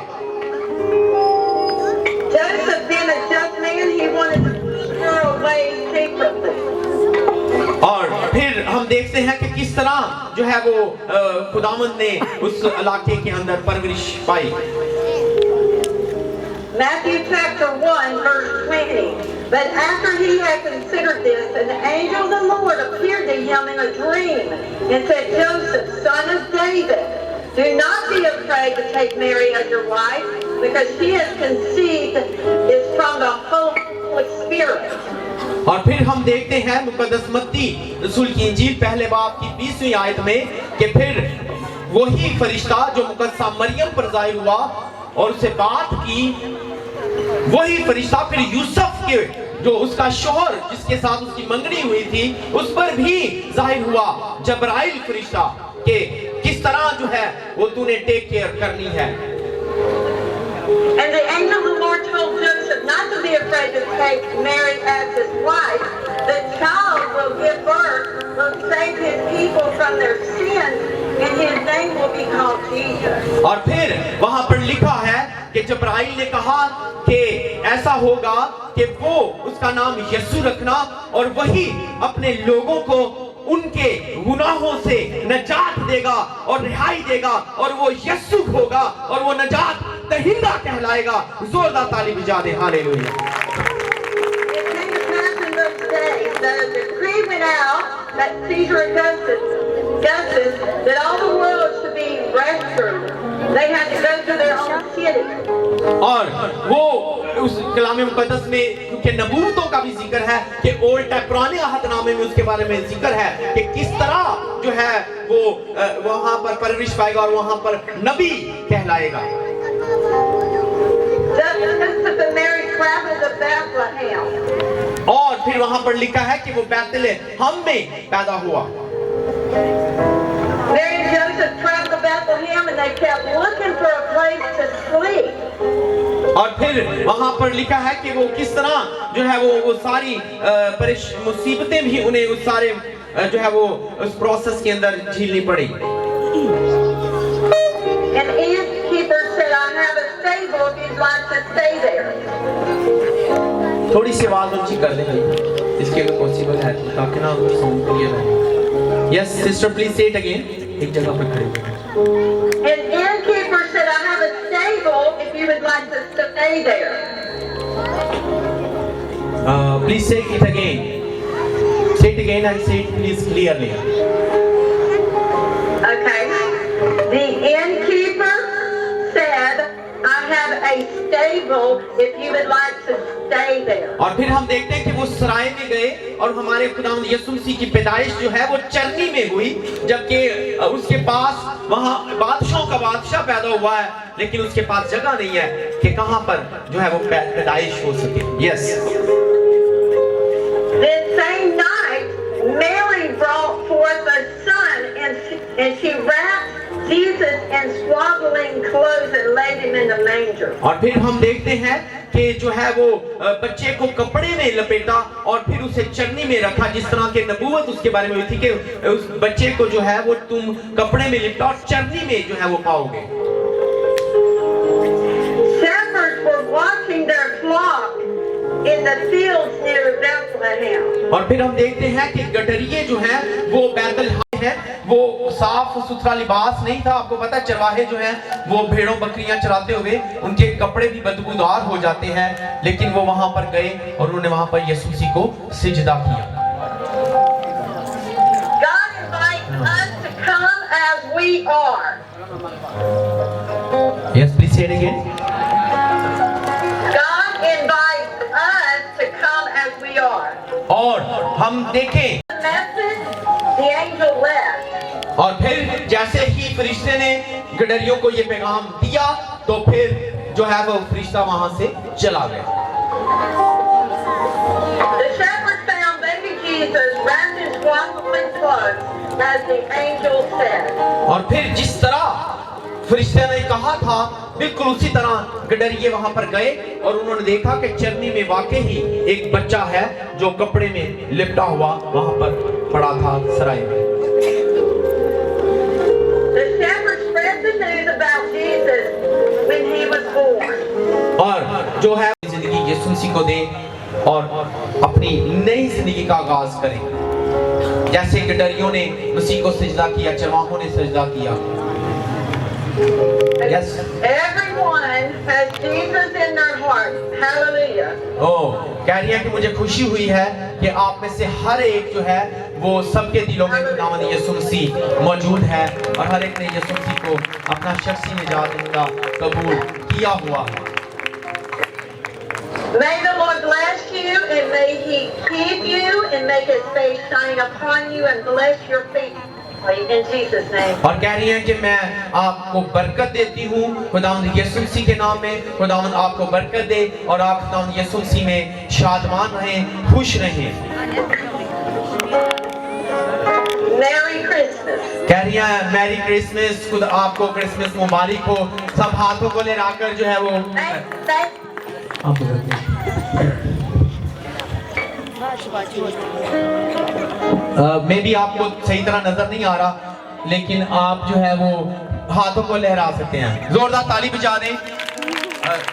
Joseph being a just man, he wanted to push her away secretly. और फिर हम देखते हैं कि किस तरह जो है वो खुदावंद ने उस इलाके के अंदर परवरिश पाई। Matthew chapter 1 verse 20. But after he had considered this, an angel of the Lord appeared to him in a dream and said, Joseph, son of David, do not be afraid to take Mary as your wife, because she has conceived is from the Holy Spirit. और फिर हम देखते हैं मुकद्दस मत्ती रसूल की इंजील पहले बाब की 20वीं आयत में कि फिर वही फरिश्ता जो मुकद्दसा मरियम पर ज़ाहिर हुआ और उससे बात की, वही फरिश्ता फिर यूसुफ के जो उसका शौहर जिसके साथ उसकी मंगनी हुई थी उस पर भी ज़ाहिर हुआ जबराइल फरिश्ता के किस तरह जो है वो तूने टेक केयर करनी है। And the angel of the Lord told Joseph not to be afraid to take Mary as his wife. The child will give birth, will save his people from their sins, and his name will be called Jesus. और फिर वहां पर लिखा है कि जबराइल ने कहा कि ऐसा होगा कि वो उसका नाम यीशु रखना और वही अपने लोगों को उनके गुनाहों से नजात देगा और रिहाई देगा और वो यीशु होगा और वो नजात दहिंदा कहलाएगा। जोरदार ताली बजा दे hallelujah. It came to pass in those days that a decree went out that Caesar Augustus that all the world should be rescued. They had to go to their own city. और वो उस कलाम मुकद्दस में क्योंकि नबूवतों का भी जिक्र है कि ओल्ड पुराने अहदनामे में उसके बारे में जिक्र है कि किस तरह जो है वो वहां पर परवरिश पाएगा और वहां पर नबी कहलाएगा। Joseph and Mary traveled of Bethlehem. और फिर वहां पर लिखा है कि वो बैतलहम में पैदा हुआ। Mary and Joseph traveled to Bethlehem and they kept looking for a place to sleep. और फिर वहां पर लिखा है कि वो किस तरह जो है वो सारी मुसीबतें भी उन्हें उस सारे जो है वो उस प्रोसेस के अंदर झेलनी पड़ी। And the innkeeper said, I have a stable if you'd like to stay there. थोड़ी सी आवाज ऊंची कर देंगे इसके अगर पॉसिबल है ताकि ना साउंड क्लियर रहे। यस सिस्टर प्लीज से इट अगेन, एक जगह पे खड़े हो। And the innkeeper said, I have a stable if you would like to stay there. Please say it again. Say it again and say it please clearly. Okay. The innkeeper said, I have a stable if you would like to stay there. और फिर हम देखते हैं कि वो सराय में गए और हमारे खुदावंद यीशु मसीह की पैदाइश जो है वो चरनी में हुई, जबकि उसके पास वहाँ बादशाहों का बादशाह पैदा हुआ है, लेकिन उसके पास जगह नहीं है कि कहाँ पर जो है वो पैदाइश हो सके। Yes. This same night, Mary brought forth a son, and she wrapped Jesus in swaddling clothes and laid him in the manger. और फिर हम देखते हैं कि जो है वो बच्चे को कपड़े में लपेटा और फिर उसे चरनी में रखा, जिस तरह के नबूवत उसके बारे में हुई थी कि उस बच्चे को जो है वो तुम कपड़े में लिपटा और चरनी में जो है वो पाओगे। Shepherds were watching their flock in the fields near Bethlehem. और फिर हम देखते हैं कि गडरिये जो हैं वो बैतलहम है, वो साफ सुथरा लिबास नहीं था। आपको पता है चरवाहे जो हैं वो भेड़ों बकरियां चराते हुए उनके कपड़े भी बदबूदार हो जाते हैं, लेकिन वो वहां पर गए और उन्होंने वहां पर यीशु मसीह को सिजदा किया। God invites us to come as we are. Yes, please say it again. God invites us to come as we are. और हम देखें The message, the angel left. और फिर जैसे ही फरिश्ते ने गडरियों को ये पैगाम दिया तो फिर जो है वो फरिश्ता वहां से चला गया। The shepherds found baby Jesus wrapped in swaddling clothes, as the angel said. और फिर जिस तरह फरिश्ते ने कहा था बिल्कुल उसी तरह गडरिये वहां पर गए और उन्होंने देखा कि चरनी में वाकई ही एक बच्चा है जो कपड़े में लिपटा हुआ वहां पर पड़ा था सराय में। The shepherds spread the news about Jesus when he was born. और जो है जिंदगी यीशु मसीह को दे और अपनी नई जिंदगी का आगाज करें, जैसे गडरियों ने मसीह को सजदा किया, चरवाहों ने सजदा किया। Yes. Everyone has Jesus in their heart. Hallelujah. कह रही है कि मुझे खुशी हुई है कि आप में से हर एक जो है वो सबके दिलों में खुदावंद यीशु मसीह मौजूद है और हर एक ने यीशु मसीह को अपना शख्सी निजात का कबूल किया हुआ है। May the Lord bless you and may He keep you and make His face shine upon you and bless your feet. In Jesus name. और कह रही है कि मैं आपको बरकत देती हूँ खुदावंद यीशु मसीह के नाम में। खुदावंद आपको बरकत दे और आप खुदावंद यीशु मसीह में शादमान रहें, खुश रहें। Merry Christmas. कह रही है मैरी क्रिसमस, खुद आपको क्रिसमस मुबारक हो। सब हाथों को ले आकर जो है वो मे भी आपको सही तरह नजर नहीं आ रहा, लेकिन आप जो है वो हाथों को लहरा सकते हैं। जोरदार ताली बजा दें।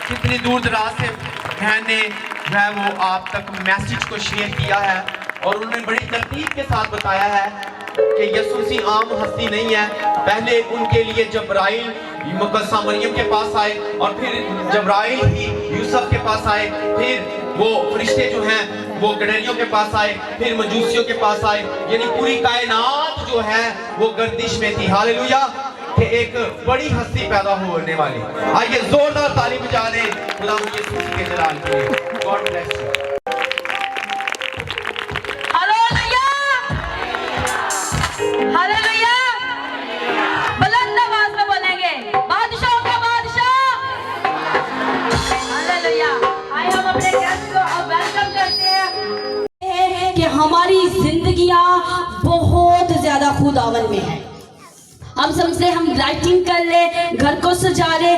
कितनी दूर दराज से बहन ने जो है वो आप तक मैसेज को शेयर किया है और उन्होंने बड़ी तरतीब के साथ बताया है कि यीशु मसीह आम हस्ती नहीं है। पहले उनके लिए जब्राइल मुकद्दसा मरियम के पास आए और फिर जब्राइल ही यूसुफ के पास आए, फिर वो फरिश्ते जो हैं वो गडरियों के पास आए, फिर मजूसियों के पास आए, यानी पूरी कायनात जो है वो गर्दिश में थी। हालेलुया कि एक बड़ी हस्ती पैदा होने वाली। आइए जोरदार ताली बजा दें खुदा यीशु मसीह के जलाल के लिए। God bless you. Hallelujah hallelujah, बुलंद आवाज में बोलेंगे बादशाह का बादशाह। हालेलुया। आइए हम अपने गेस्ट को जिंदगियां बहुत ज्यादा खुदावन में है। हम समझ रहे हम लाइटिंग कर ले, घर को सजा ले।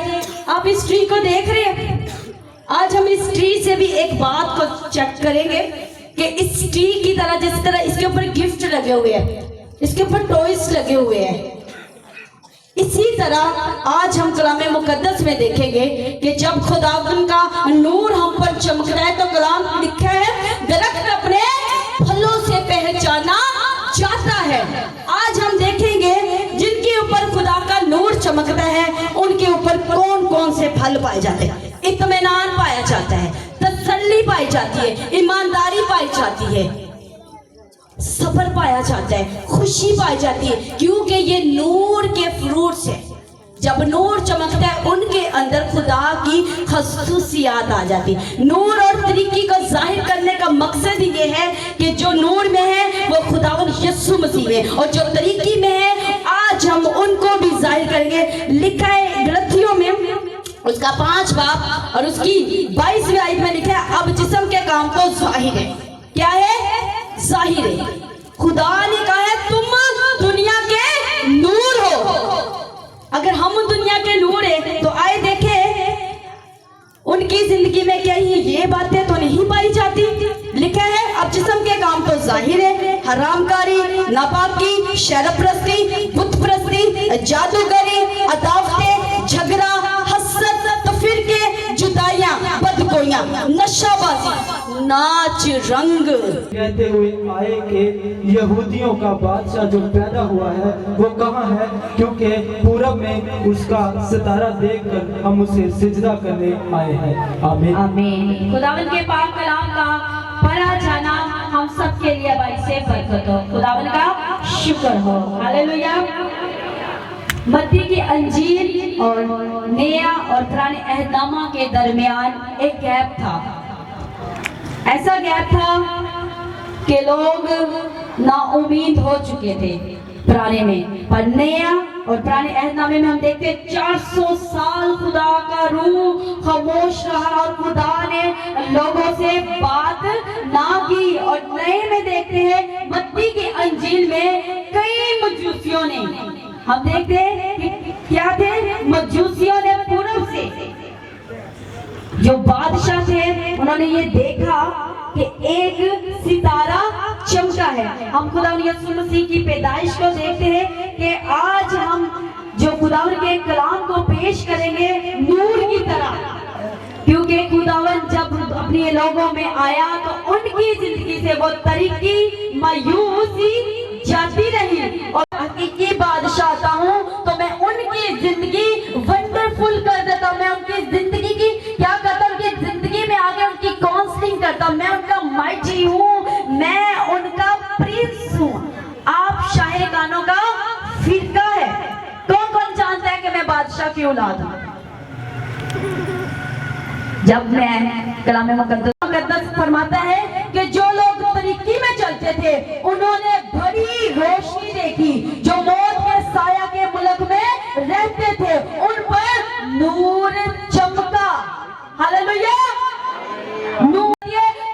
आप इस ट्री को देख रहे हैं? आज हम इस ट्री से भी एक बात को चेक करेंगे कि इस ट्री की तरह, जिस तरह इसके ऊपर गिफ्ट लगे हुए हैं, इसके ऊपर टॉयज लगे हुए हैं, इसी तरह आज हम कलाम मुकद्दस में देखेंगे कि जब खुदावन का नूर हम पर चमकता है तो कलाम लिखा है दरख्त अपने फलों से पहचाना जाता है। आज हम देखेंगे जिनके ऊपर खुदा का नूर चमकता है उनके ऊपर कौन कौन से फल पाए जाते हैं। इत्मीनान पाया जाता है, तसल्ली पाई जाती है, ईमानदारी पाई जाती है, सब्र पाया जाता है, खुशी पाई जाती है, क्योंकि ये नूर के फ्रूट्स है। जब नूर चमकता है उनके अंदर खुदा की खसूसियात आ जाती है। नूर और तरीकी को जाहिर करने का मकसद ये है कि जो नूर में है वो खुदावन यीशु मसीह में, और जो तरीकी में है आज हम उनको भी जाहिर करेंगे। लिखा है गलतियों में उसका 5 बाब और उसकी 22वीं आयत में लिखा है अब जिस्म के काम तो जाहिर है। क्या है? जाहिर है। खुदा ने कहा है तुम दुनिया के नूर हो। अगर हम दुनिया के नूर है तो आए देखे उनकी जिंदगी में क्या ये बातें तो नहीं पाई जाती। लिखा है अब जिस्म के काम तो जाहिर है, हरामकारी, नापाकी, शरप्रस्ती, बुत प्रस्ती, जादूगरी, अदावतें, झगड़ा, हसद, तफरीके, जुदाइयां, बदगोइयां, नशाबाजी, नाच रंग। कहते हुए आए कि यहूदियों का बादशाह जो पैदा हुआ है वो कहाँ है, क्योंकि पूरब में उसका सितारा देखकर हम उसे सिजदा करने आए हैं। आमीन आमीन। खुदावन के पाक कलाम का पढ़ा जाना हम सब के लिए बाइसे बरकत हो। खुदावन का शुक्र हो। हालेलुया। मत्ती की अंजीर और नया और पुराने अहदनामा के दरमियान एक गैप था। ऐसा गैप था कि लोग नाउमीद हो चुके थे पुराने में, पर नया और पुराने अहदनामे में हम देखते 400 साल खुदा का रूह खामोश रहा और खुदा ने लोगों से बात ना की। और नए में देखते हैं मत्ती की अंजील में कई मजूसियों ने, हम देखते हैं कि क्या थे, मजूसियों ने पूरब से जो बादशाह थे उन्होंने ये देखा कि एक सितारा चमका है। हम खुदा यीशु मसीह की पैदाइश को देखते हैं कि आज हम जो खुदावन के कलाम को पेश करेंगे नूर की तरह, क्योंकि खुदावन जब अपने लोगों में आया तो उनकी जिंदगी से वो तरीकी मायूसी जाती रही। और हकीकी बादशाह आता हूँ तो मैं उनकी जिंदगी वंडरफुल कर देता हूँ। मैं उनकी जिंदगी की क्या करता हूँ, उनकी जिंदगी में आकर उनकी काउंसलिंग करता हूँ। मैं उनका माइटी हूँ, मैं उनका प्रिंस हूँ। आप शायर गानों का फिरका है। कौन कौन जानता है कि मैं बादशाह की औलाद हूँ? जब मैं कलाम मुकद्दस फरमाता है कि जो लोग तरीकी में चलते थे उन्होंने बड़ी रोशनी देखी, जो मौत के साया के मुल्क में रहते थे उन पर नूर चमका। हालेलुया। नूर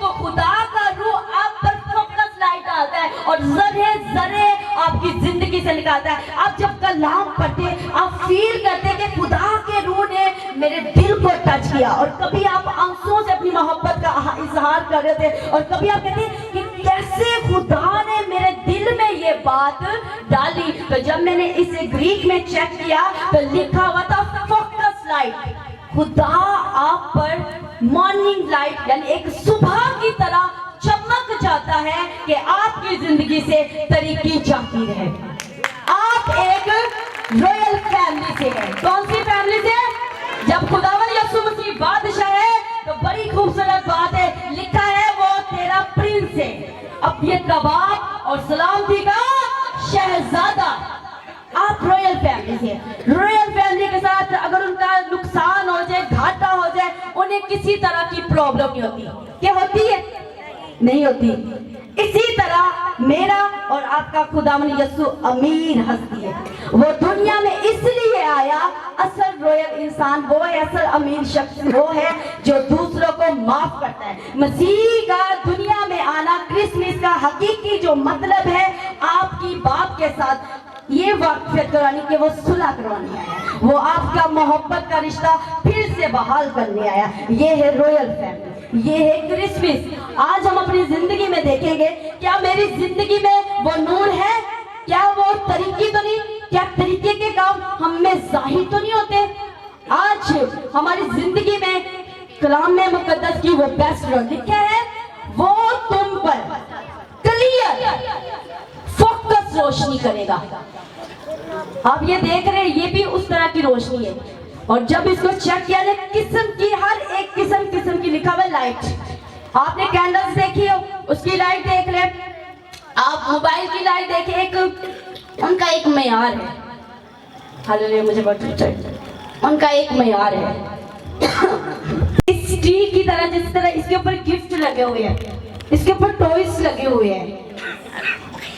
तो खुदा का रूह आप पर फोकस लाइट डालता है और जरे जरे आपकी जिंदगी से निकालता है। आप जब कलाम पढ़ते आप फील करते कि खुदा के रूह ने मेरे दिल को टच किया। और कभी आप आंसुओं से अपनी मोहब्बत का इजहार कर रहे थे और कभी आप कहते कि कैसे खुदा ने मेरे दिल में ये बात डाली। तो जब मैंने इसे ग्रीक में चेक किया तो लिखा हुआ था फोकस लाइट। खुदा आप पर मॉर्निंग लाइट यानी एक सुबह की तरह चमक जाता है कि आपकी जिंदगी से तरीकी जाती रहे। आप एक रॉयल फैमिली से हैं। कौन सी फैमिली से? जब खुदावन यीशु मसीह बादशाह है तो बड़ी खूबसूरत बात है, लिखा है वो तेरा प्रिंस है। अब ये कबाब और सलामती का शहजादा। आप रॉयल फैमिली से, रॉयल फैमिली के साथ अगर उनका नुकसान हो जाए, घाटा हो जाए, उन्हें किसी तरह की प्रॉब्लम नहीं होती। क्या होती है? नहीं होती। इसी तरह मेरा और आपका खुदावन यीशु अमीर हस्ती है। वो दुनिया में इसलिए आया, असल रॉयल इंसान वो है, असल अमीर शख्स वो है जो दूसरों को माफ करता है। मसीह का दुनिया में आना, क्रिसमस का हकीकी जो मतलब है, आपकी बाप के साथ ये वाक़ियत करानी कि वो सुलह करवाने आया, वो आपका मोहब्बत का रिश्ता फिर से बहाल करने आया। ये है रॉयल फैमिली, ये है क्रिसमस। आज हम अपनी जिंदगी में देखेंगे, क्या मेरी जिंदगी में वो नूर है? क्या वो तरीके तो नहीं, क्या तरीके के काम हम में जाहिर तो नहीं होते? आज हमारी जिंदगी में कलाम में मुकद्दस की वो बेस्ट रोल लिखा है, वो तुम पर क्लियर फोकस रोशनी करेगा। आप ये देख रहे हैं, ये भी उस तरह की रोशनी है। और जब इसको चेक किया जाए, किस्म की हर एक किस्म की लिखा हुआ लाइट। आपने कैंडल्स देखी हो, उसकी लाइट देख ले, आप मोबाइल की लाइट देखे, एक उनका एक मेयार है। हालेलुया, मुझे बहुत उनका एक मेयार है। इस ट्री की तरह, जिस तरह इसके ऊपर गिफ्ट लगे हुए हैं, इसके ऊपर टॉयज लगे हुए हैं,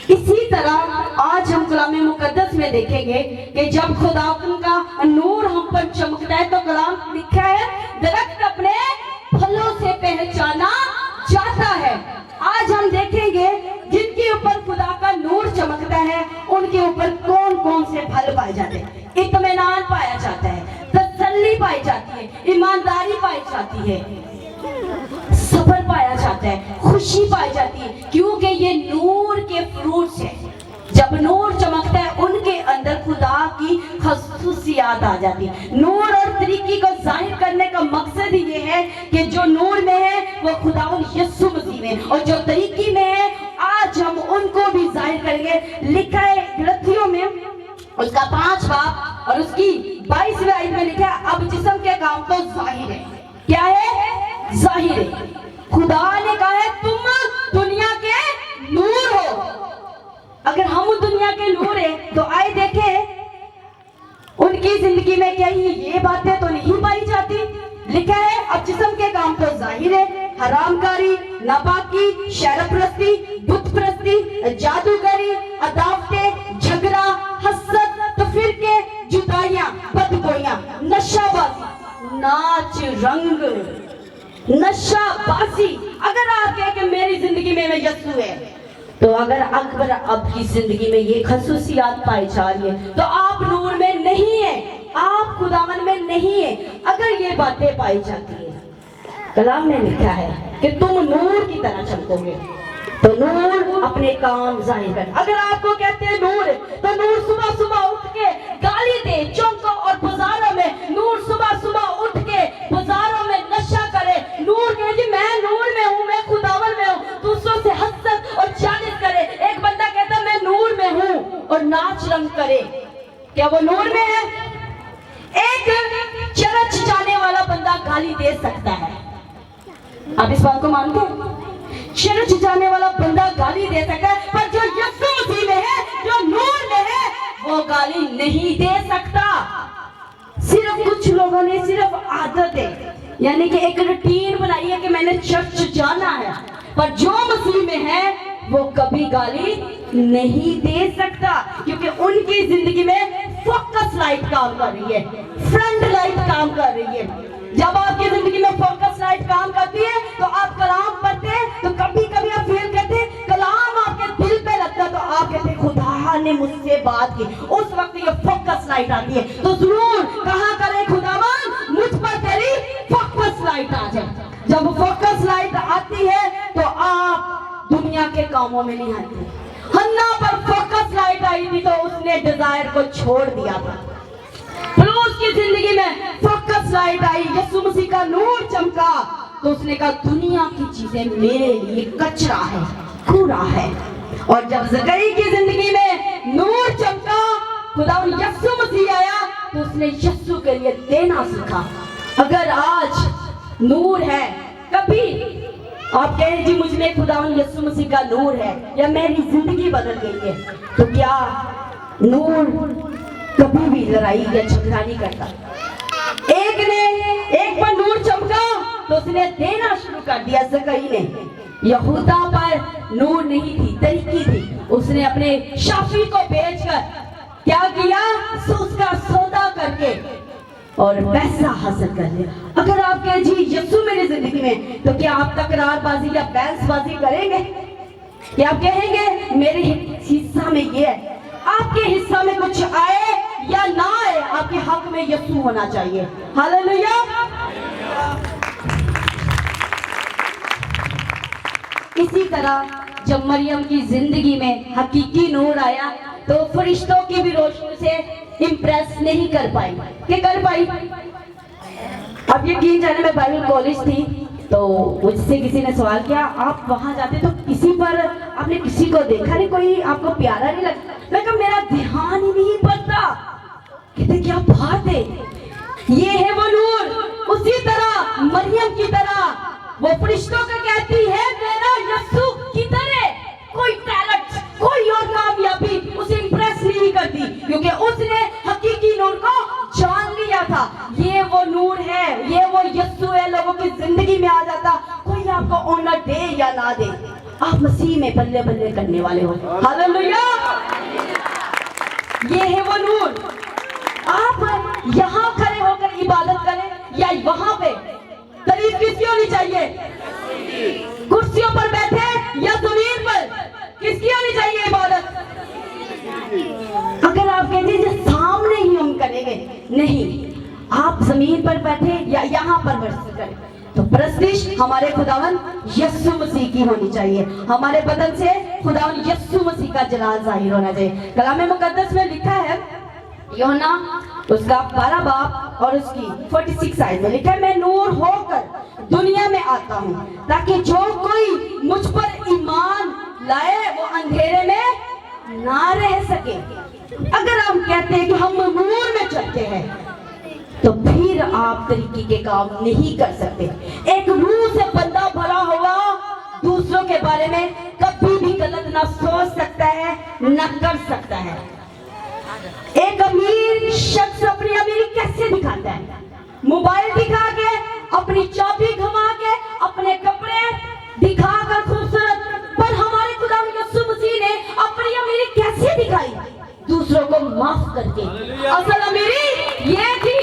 इसी तरह आज हम कलाम मुकद्दस में देखेंगे कि जब खुदा का नूर हम पर चमकता है तो कलाम लिखा है, दरख्त अपने फलों से पहचाना जाता है। आज हम देखेंगे जिनके ऊपर खुदा का नूर चमकता है, उनके ऊपर कौन कौन से फल पाए जाते हैं। इत्मीनान पाया जाता है, तसल्ली पाई जाती है, ईमानदारी पाई जाती है, सब्र पाया जाता है, खुशी पाई जाती है, क्योंकि ये नूर के फ्रूट्स हैं। जब नूर चमकता है, उनके अंदर खुदा की खसूसियात आ जाती है। नूर और तरीकी को जाहिर करने का मकसद ही ये है कि जो नूर में है वो खुदा यीशु मसीह में, और जो तरीकी में है आज हम उनको भी जाहिर करेंगे। लिखा है गलतियों में उसका 5 बाब और उसकी 22वीं आयत में लिखा है, अब जिस्म के काम तो जाहिर है। क्या है? जाहिर है। खुदा ने कहा है तुम दुनिया के नूर हो। अगर हम दुनिया के नूर हैं तो आए देखें उनकी जिंदगी में क्या ये बातें तो नहीं पाई जाती। लिखा है अब जिस्म के काम तो जाहिर है, हरामकारी, नापाकी, शरप्रस्ती, बुतप्रस्ती, जादूगरी, अदावतें, झगड़ा, हसद, तफरीके, जुदाइयां, बदगोइयां, नशाबाजी, नाच रंग, नशाबाजी। अगर आप कहें कि मेरी जिंदगी में यीशु है, तो अगर अकबर आपकी जिंदगी में ये खसूसियात पाई जा रही है तो आप नूर में नहीं है, आप खुदावन में नहीं है। अगर ये बातें पाई जाती है, कलाम में लिखा है कि तुम नूर की तरह चमकोगे, तो नूर अपने काम जाहिर कर। अगर आपको कहते हैं नूर, तो नूर सुबह सुबह उठ के गाली दे चौकों और बाजारों में, नूर सुबह सुबह उठ के बाजारों में नशा करे, नूर कहे जी मैं नूर में हूँ, मैं खुदावन में हूँ, दूसरों से हसद और जालिस करे। एक बंदा कहता मैं नूर में हूँ और नाच रंग करे, क्या वो नूर में है? एक चर्च जाने वाला बंदा गाली दे सकता है, आप इस बात को मानते हैं? चर्च जाने वाला बंदा गाली दे सकता है, पर जो यीशु मसीह में है, जो नूर में है, वो गाली नहीं दे सकता। सिर्फ कुछ लोगों ने सिर्फ आदत है, यानी कि एक रूटीन बनाई है कि मैंने चर्च जाना है, पर जो मसीह में है वो कभी गाली नहीं दे सकता, क्योंकि उनकी जिंदगी में फोकस लाइट काम कर रही है, फ्रंट लाइट काम कर रही है। जब आपकी जिंदगी में फोकस लाइट काम करती है तो आप कलाम पढ़ते हैं, तो कभी कभी आप फील करते हैं कलाम आपके दिल पे लगता है, तो आप कहते हैं खुदा ने मुझसे बात की। उस वक्त ये फोकस लाइट आती है, तो जरूर कहा करे खुदावन मुझ पर तेरी फोकस लाइट आ जाए। जब फोकस लाइट आती है तो आप दुनिया के कामों में नहीं आते। हन्ना पर फोकस लाइट आई थी तो उसने डिजायर को छोड़ दिया था, उसकी जिंदगी में फोकस लाइट आई, यीशु मसीह का नूर चमका, तो उसने कहा दुनिया की चीजें मेरे लिए कचरा है, कूड़ा है। और जब ज़करी की जिंदगी में नूर चमका, खुदा यीशु मसीह आया, तो उसने यीशु के लिए देना सीखा। अगर आज नूर है, कभी आप कहें जी मुझ में खुदा यीशु मसीह का नूर है या मेरी जिंदगी बदल गई है, तो क्या नूर कभी भी लड़ाई या झगड़ा नहीं करता। एक पर नूर चमका तो उसने देना शुरू कर दिया ज़करी ने। यहूदा पर नूर नहीं थी, तरीकी थी। उसने अपने शाफी को बेचकर क्या किया, उसका सौदा करके और पैसा हासिल कर लिया। अगर आप कहें जी यीशु मेरी जिंदगी में, तो क्या आप तकरारबाजी या बहसबाजी करेंगे? क्या आप कहेंगे मेरे हिस्सा में ये है? आपके हिस्सा में कुछ आए या ना आए, आपके हक में यीशु होना चाहिए। हालेलुया। इसी तरह जब मरियम की जिंदगी में हकीकी नूर आया तो फरिश्तों की भी रोशनी से इम्प्रेस नहीं कर पाई। क्या कर पाई? अब यकीन जाने में बाइबल कॉलेज थी तो मुझसे किसी ने सवाल किया, आप वहां जाते तो किसी पर आपने किसी को देखा नहीं, कोई आपको प्यारा नहीं लगा? मैं कहा मेरा ध्यान ही नहीं पड़ता। कहते क्या बात है, ये है वो नूर। उसी तरह मरियम की तरह वो फरिश्तों को कहती है मेरा यीशु की तरह। कोई टैलेंट, कोई और कामयाबी उसे इंप्रेस नहीं करती, क्योंकि उसने हकीकी नूर को जान लिया था। ये वो नूर है, ये वो यीशु है, लोगों की जिंदगी में आ जाता। कोई आपको ऑनर दे या ना दे, आप मसीह में बल्ले बल्ले करने वाले हो। हालेलुया। ये है वो नूर। आप यहाँ खड़े होकर इबादत करें या वहां पे, तारीफ किसकी होनी चाहिए? कुर्सियों पर बैठे या जमीन पर, किसकी होनी चाहिए इबादत? अगर आप कहते हैं सामने ही हम करेंगे, नहीं, आप जमीन पर बैठे या यहाँ पर वर्शिप करें, तो प्रस्तिश हमारे खुदावन यीशु मसीह की होनी चाहिए। हमारे बदन से खुदावन यीशु मसीह का जलाल जाहिर होना चाहिए। कलाम मुकद्दस में लिखा है, यूहन्ना उसका 12 बाब और उसकी 46 आयत में लिखा है, मैं नूर होकर दुनिया में आता हूँ ताकि जो कोई मुझ पर ईमान लाए वो अंधेरे में ना रह सके। अगर हम कहते हैं कि हम नूर में चलते हैं तो फिर आप तरीके के काम नहीं कर सकते। एक रूह से बंदा भरा हुआ दूसरों के बारे में कभी भी गलत ना सोच सकता है, ना कर सकता है। एक अमीर शख्स अपनी अमीरी कैसे दिखाता है? मोबाइल दिखा के, अपनी चाबी घुमा के, अपने कपड़े दिखाकर खूबसूरत। पर हमारे खुदा यीशु मसीह ने अपनी अमीरी कैसे दिखाई? दूसरों को माफ करके। असल अमीरी ये थी।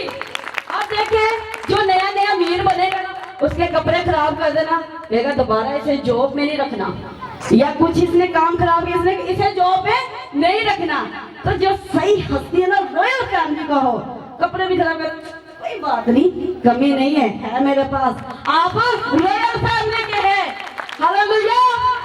अब देखें जो नया नया अमीर बनेगा उसके कपड़े खराब कर देना, कहेगा दोबारा इसे जॉब में नहीं रखना, या कुछ इसने काम खराब किया इसने इसे जॉब में नहीं रखना। तो जो सही हस्ती है ना, रॉयल फैमिली का हो, कपड़े भी खराब कर, कोई बात नहीं, कमी नहीं है मेरे पास, आप रॉयल फैमिली के हैं। हालेलुया।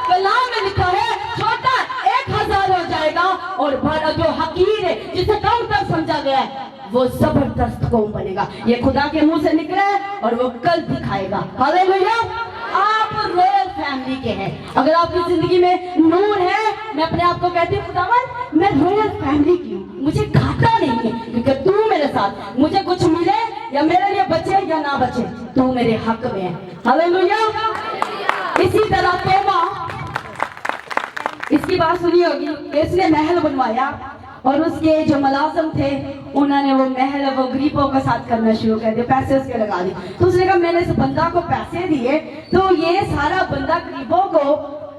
कलाम में लिखा है छोटा 1000 हो जाएगा और बड़ा जो हकीर है जिसे कम तक समझा गया है वो जबरदस्त कौम बनेगा। ये खुदा के मुंह से निकला है और वो कल दिखाएगा। हालेलुया। आप रॉयल फैमिली के हैं। अगर आपकी जिंदगी में नूर है, मैं अपने आप को कहती हूँ खुदावन मैं रॉयल फैमिली की हूँ, मुझे घाटा नहीं है क्योंकि तू मेरे साथ, मुझे कुछ मिले या मेरे लिए बचे या ना बचे, तू मेरे हक में है। हालेलुया। इसी तरह तोबा, इसकी बात सुनी होगी, इसने महल बनवाया और उसके जो मुलाजिम थे उन्होंने वो महल वो गरीबों के साथ करना शुरू कर दिया, पैसे उसके लगा दिए। तो उसने कहा मैंने इस बंदा को पैसे दिए तो ये सारा बंदा गरीबों को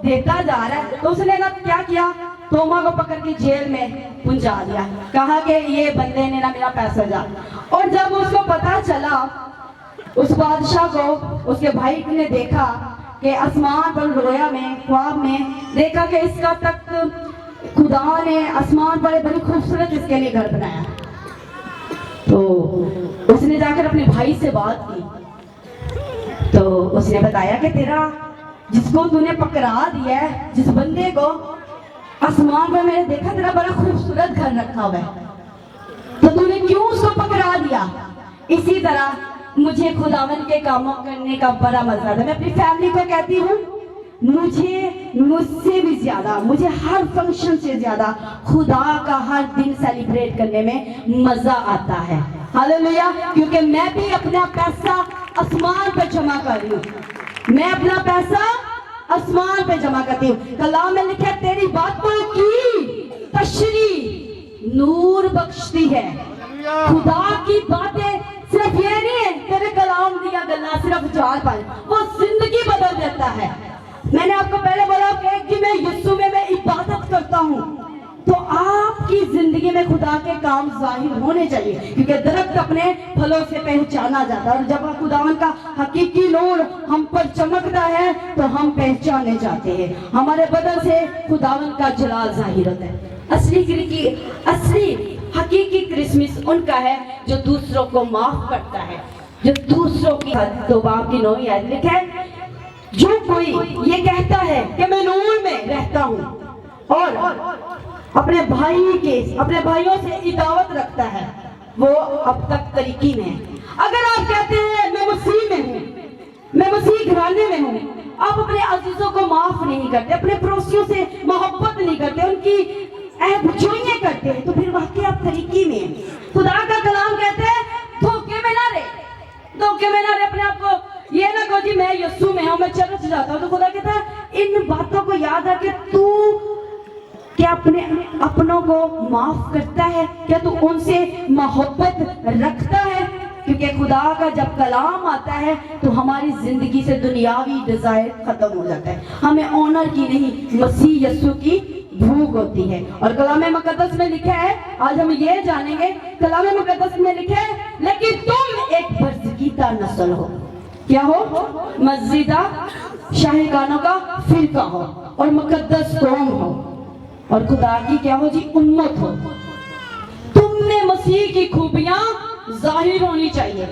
देता जा रहा है। तो उसने ना क्या किया, तोमा को पकड़ के जेल में पहुंचा दिया, कहा कि ये बंदे ने ना मेरा पैसा जा। और जब उसको पता चला, उस बादशाह को उसके भाई ने देखा कि आसमान पर रोया में ख्वाब में देखा कि इसका तक खुदा ने आसमान पर बड़ी खूबसूरत इसके लिए घर बनाया। तो उसने जाकर अपने भाई से बात की तो उसने बताया कि तेरा जिसको तूने पकड़ा दिया है, जिस बंदे को आसमान पर मैंने देखा तेरा बड़ा खूबसूरत घर रखा हुआ है, तो तूने क्यों उसको पकड़ा दिया? इसी तरह मुझे खुदावन के कामों करने का बड़ा मजा आता है। मैं अपनी फैमिली को कहती हूँ मुझसे भी ज्यादा, मुझे हर फंक्शन से ज्यादा खुदा का हर दिन सेलिब्रेट करने में मजा आता है। हालेलुया। क्योंकि मैं भी अपना पैसा आसमान पे जमा कर रही हूँ, मैं अपना पैसा आसमान पे जमा करती हूँ। कलाम में लिखा है तेरी बातों की तशरी नूर बख्शती है। खुदा की बातें सिर्फ ये नहीं है तेरे कलाम दिया गल्ला सिर्फ 4-5, वो जिंदगी बदल देता है। मैंने आपको पहले बोला कि मैं यीशु में मैं इबादत करता हूँ, तो आपकी जिंदगी में खुदा के काम जाहिर होने चाहिए, क्योंकि दरख्त अपने फलों से पहचाना जाता है। और जब खुदावन का हकीकी नूर हम पर चमकता है तो हम पहचाने जाते हैं, हमारे बदन से खुदावन का जलाल जाहिर होता है। असली हकीकी क्रिसमस उनका है जो दूसरों को माफ करता है, जो दूसरों की तौबा की 9 आयत लिखा है, जो कोई ये कहता है कि मैं नूर में रहता हूँ और अपने भाइयों से इदावत रखता है, वो अब तक तरीकी में है। अगर आप कहते हैं मैं मसीह में हूँ, मैं मसीह घराने में हूँ, आप अपने अजीजों को माफ नहीं करते, अपने पड़ोसियों से मोहब्बत नहीं करते, उनकी ऐबजुइयां करते हैं, तो फिर वाकई आप तरीकी में हैं। खुदा का कलाम कहते हैं धोखे में ना रहे अपने आप को, ये ना कहो जी मैं यीशु में हूँ, मैं चर्च जाता हूँ। तो खुदा कहता है इन बातों को याद रख, तू क्या अपने अपनों को माफ करता है, क्या तू उनसे मोहब्बत रखता है? क्योंकि खुदा का जब कलाम आता है तो हमारी जिंदगी से दुनियावी डिजायर खत्म हो जाता है, हमें ऑनर की नहीं मसीह यीशु की भूख होती है। और कलाम मुकद्दस में लिखा है, आज हम ये जानेंगे, कलाम मुकद्दस में लिखा है लेकिन तुम एक बरज़कीता नस्ल हो। क्या हो? मस्जिदा शाहिकानों का फिरका हो और मुकद्दस कौम हो और खुदा की क्या हो जी उम्मत हो। तुमने मसीह की खूबियां जाहिर होनी चाहिए।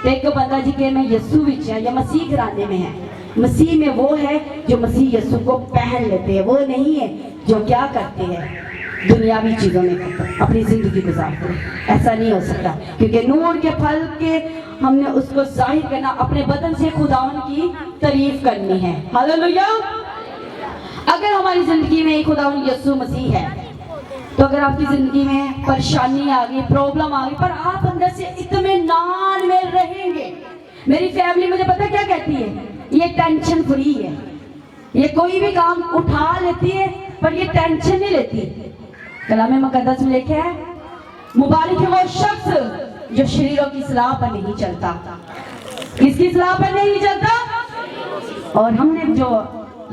एक बंदा जी के मैं यीशु विच है या मसीह घराने में है, मसीह में वो है जो मसीह यीशु को पहन लेते हैं, वो नहीं है जो क्या करते हैं दुनियावी चीजों में अपनी जिंदगी गुजारते हैं। ऐसा नहीं हो सकता, क्योंकि नूर के फल के हमने उसको जाहिर करना, अपने बदन से खुदावन की तारीफ करनी है। हालेलुया। अगर हमारी जिंदगी में खुदावन यीशु मसीह है, तो अगर आपकी जिंदगी में परेशानी आ गई, प्रॉब्लम आ गई, पर आप अंदर से इत्मीनान में रहेंगे। मेरी फैमिली मुझे पता क्या कहती है, ये टेंशन फ्री है, ये कोई भी काम उठा लेती है पर ये टेंशन नहीं लेती। कलाम मुकद्दस में लिखा है मुबारक है वो शख्स जो शरीरों की सलाह पर नहीं चलता। किसकी सलाह पर नहीं चलता? और हमने जो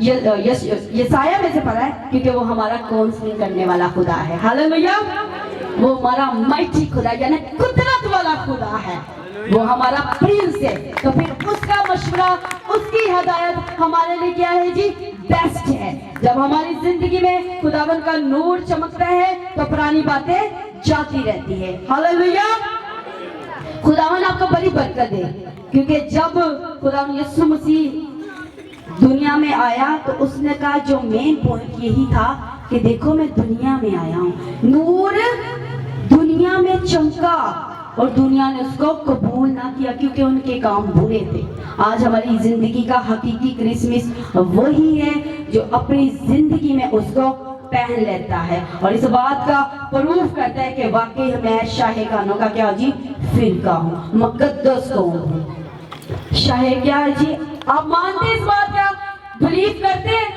यसाया में से पढ़ा है, क्योंकि वो हमारा काउंसलिंग करने वाला खुदा है। हालेलुया। वो हमारा माइटी खुदा यानी कुदरत वाला खुदा है, वो हमारा प्रिंस है। तो फिर उसका मशवरा, उसकी हदायत हमारे लिए क्या है जी? बेस्ट है। जब हमारी जिंदगी में खुदावन का नूर चमकता है तो पुरानी बातें जाती रहती है। हालेलुया। खुदावन आपको बड़ी बरकत दे, क्योंकि जब खुदावन यीशु मसीह दुनिया में आया तो उसने कहा जो मेन पॉइंट यही था कि देखो मैं दुनिया में आया हूँ, नूर दुनिया में चमका और दुनिया ने उसको कबूल ना किया क्योंकि उनके काम बुरे थे। आज हमारी जिंदगी का हकीकी क्रिसमस वही है जो अपनी जिंदगी में उसको पहन लेता है और इस बात का प्रूफ करता है कि वाकई मैं शाहिकानों का क्या जी फिरका हूँ, मुकद्दस कौम हूँ। शाहे क्या है जी? आप मानते इस बात का, बिलीव करते हैं?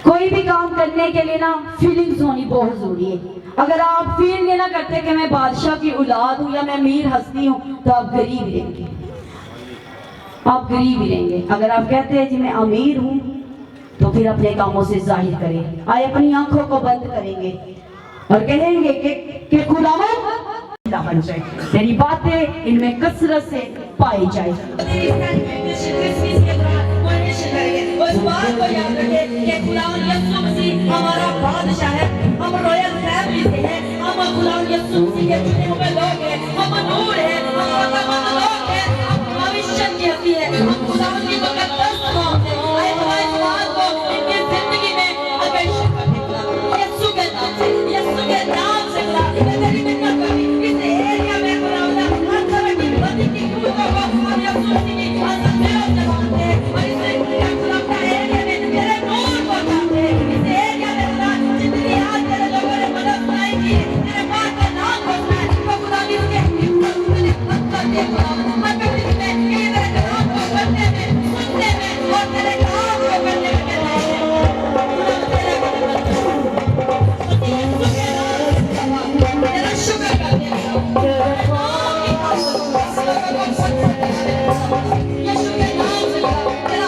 कोई भी काम करने के लिए ना फीलिंग्स होनी बहुत जरूरी है। अगर आप फील ना करते कि मैं बादशाह की औलाद हूँ या मैं अमीर हस्ती हूँ, तो आप गरीब रहेंगे, आप गरीब ही रहेंगे। अगर आप कहते हैं जी मैं अमीर हूँ, तो फिर अपने कामों से जाहिर करें, आए अपनी आंखों को बंद करेंगे और कहेंगे कि खुदावंद बन जाए, तेरी बातें इनमें कसरत से पाई जाए। उस बात को याद रखें कि खुदावंद यीशु मसीह हमारा बादशाह है, हम रॉयल फैमिली से हैं, हम खुदावंद यीशु मसीह के चुने हुए लोग हैं, हम नूर हैं, हम खुदावंद लोग हैं, हम भविष्य की हस्ती है, हम खुदावंद की मुकद्दस कौम हैं। आए हमारे बात को इनकी जिंदगी में अगर यीशु के नाम से तेरी मिन्नत करी इस एरिया में खुदावंद हर तरह की बदी की खूबों को हम यीशु मसीह की आजाद में मानते हैं और इसे खुदावंद का एरिया में तेरे नूर को चाहते हैं। इस एरिया में खुदा जितनी आज तेरे लोगों ने मदद बनाई की तेरे पास का नाम घोषणा है, तो खुदा भी उसके मदद करते हैं। खुदावंद हर व्यक्ति में ये तेरे कलाम को पढ़ने में, सुनने में और तेरे काम को करने में कहते हैं खुदावंद तेरे तेरा शुक्र करते हैं। यीशु के नाम से तेरा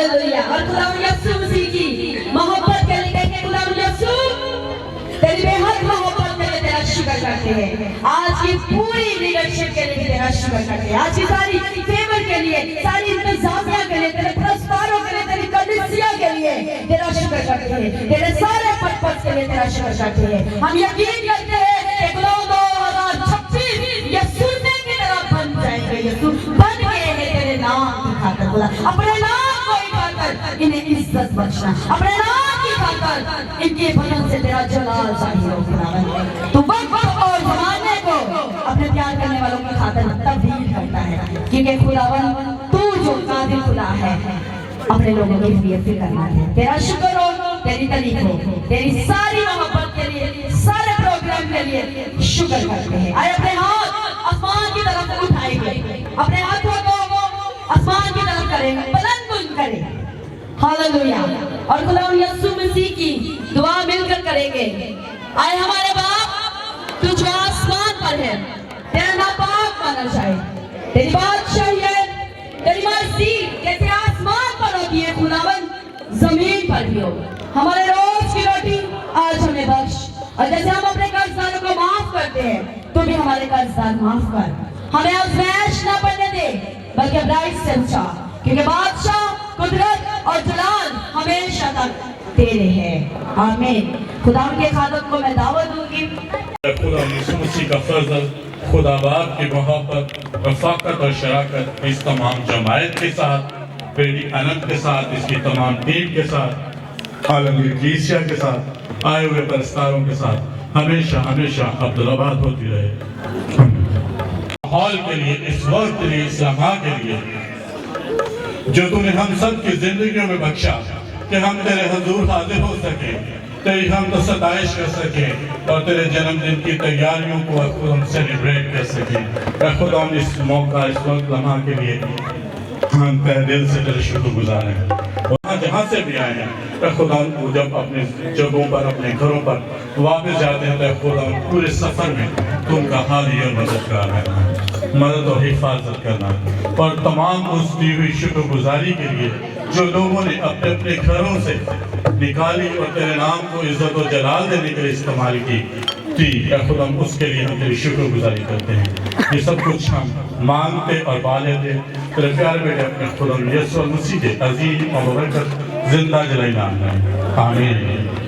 हालेलुया। और खुदावन यीशु मसीह की मोहब्बत के लिए कहेंगे खुदावन यीशु तेरी बेहद मोहब्बत के लिए तेरा शुक्र करते हैं। आज की पूरी लीडरशिप के लिए तेरा शुक्र करते हैं। आज की सारी फेवर के लिए, सारी इंतजामिया के लिए, तेरे प्रस्तारों के लिए, तेरी कलीसिया के लिए तेरा शुक्र करते हैं। तेरे सारे पर्पस के लिए तेरा शुक्र करते हैं। हम यकीन करते हैं कि खुदावन 2026 यीशु की तरह बन जाएंगे। यीशु बन गए हैं तेरे नाम की खातिर। खुदा अपने नाम को खातिर इन्हें इज्जत बख्शना, अपने नाम की खातिर इनके बदन से तेरा जलाल जाहिर हो खुदावन। तू वक्त और जमाने को अपने प्यार करने वालों की खातिर तब्दील करता है, क्योंकि खुदावन तू जो कादिर खुदा है अपने लोगों की लिए फिक्र करना है। तेरा शुक्र हो, तेरी तारीफ हो, तेरी सारी मोहब्बत के लिए, सारे प्रोग्राम के लिए शुक्र करते हैं। आए अपने हाथ आसमान की तरफ उठाएंगे, अपने हाथों को आसमान की तरफ करेंगे, बुलंद करें। हालेलुया। और खुदावन यीशु मसीह की दुआ मिलकर करेंगे। आए हमारे बाप तू जो आसमान पर है, तेरा नाम पाक माना जाए, तेरी बादशाही है, तेरी मर्जी जैसे आसमान पर होती है खुदावन जमीन पर भी हो। हमारे रोज की रोटी आज हमें बख्श, और जैसे हम अपने कर्जदारों को माफ करते हैं तो भी हमारे कर्जदार माफ कर। हमें आजमाइश ना पड़ने दे बल्कि बुराई से बचा, क्योंकि बादशाह, कुदरत और जलाल हमेशा तक तेरे हैं। आमीन। खुदा के खादम को मैं दावत दूंगी। खुदा यीशु मसीह का फजल, खुदा बाप की मोहब्बत, रफ़ाकत और शराकत इस तमाम जमायत के साथ, बेटी अनंत के साथ, इसकी तमाम टीम के साथ, आलमगीर कलीसिया के साथ, आए हुए परस्तारों के साथ हमेशा हमेशा अब्दुल्लाबाद होती रहे। हाल के लिए, इस वक्त के लिए, इस्लामा के लिए जो तूने हम सब की जिंदगियों में बख्शा कि हम तेरे हुजूर हाजिर हो सके, तेरी हम तो सताइश कर सके और तेरे जन्मदिन की तैयारियों को हम सेलिब्रेट कर सके। खुदा हम इस मौका, इस वक्त लम्हा के लिए हम तहे दिल से तेरे शुक्रगुजार हैं। वहाँ जहाँ से भी आए हैं खुदा को जब अपने जगहों पर, अपने घरों पर वापस जाते हैं तो खुदा पूरे सफर में तुम का हाली और मदद करना, मदद और हिफाजत करना, और तमाम उस दी हुई शुक्रगुजारी के लिए जो लोगों ने अपने अपने घरों से निकाली और तेरे नाम को इज्जत और जलाल देने के लिए इस्तेमाल की थी, खुदा उसके लिए हम तेरी शुक्रगुजारी करते हैं। ये सब कुछ हम मांगते और पाले थे तेरे प्यार बेटे अपने खुदा यीशु मसीह के अजीम और बरकत जिंदा जलाई नाम में। आमीन।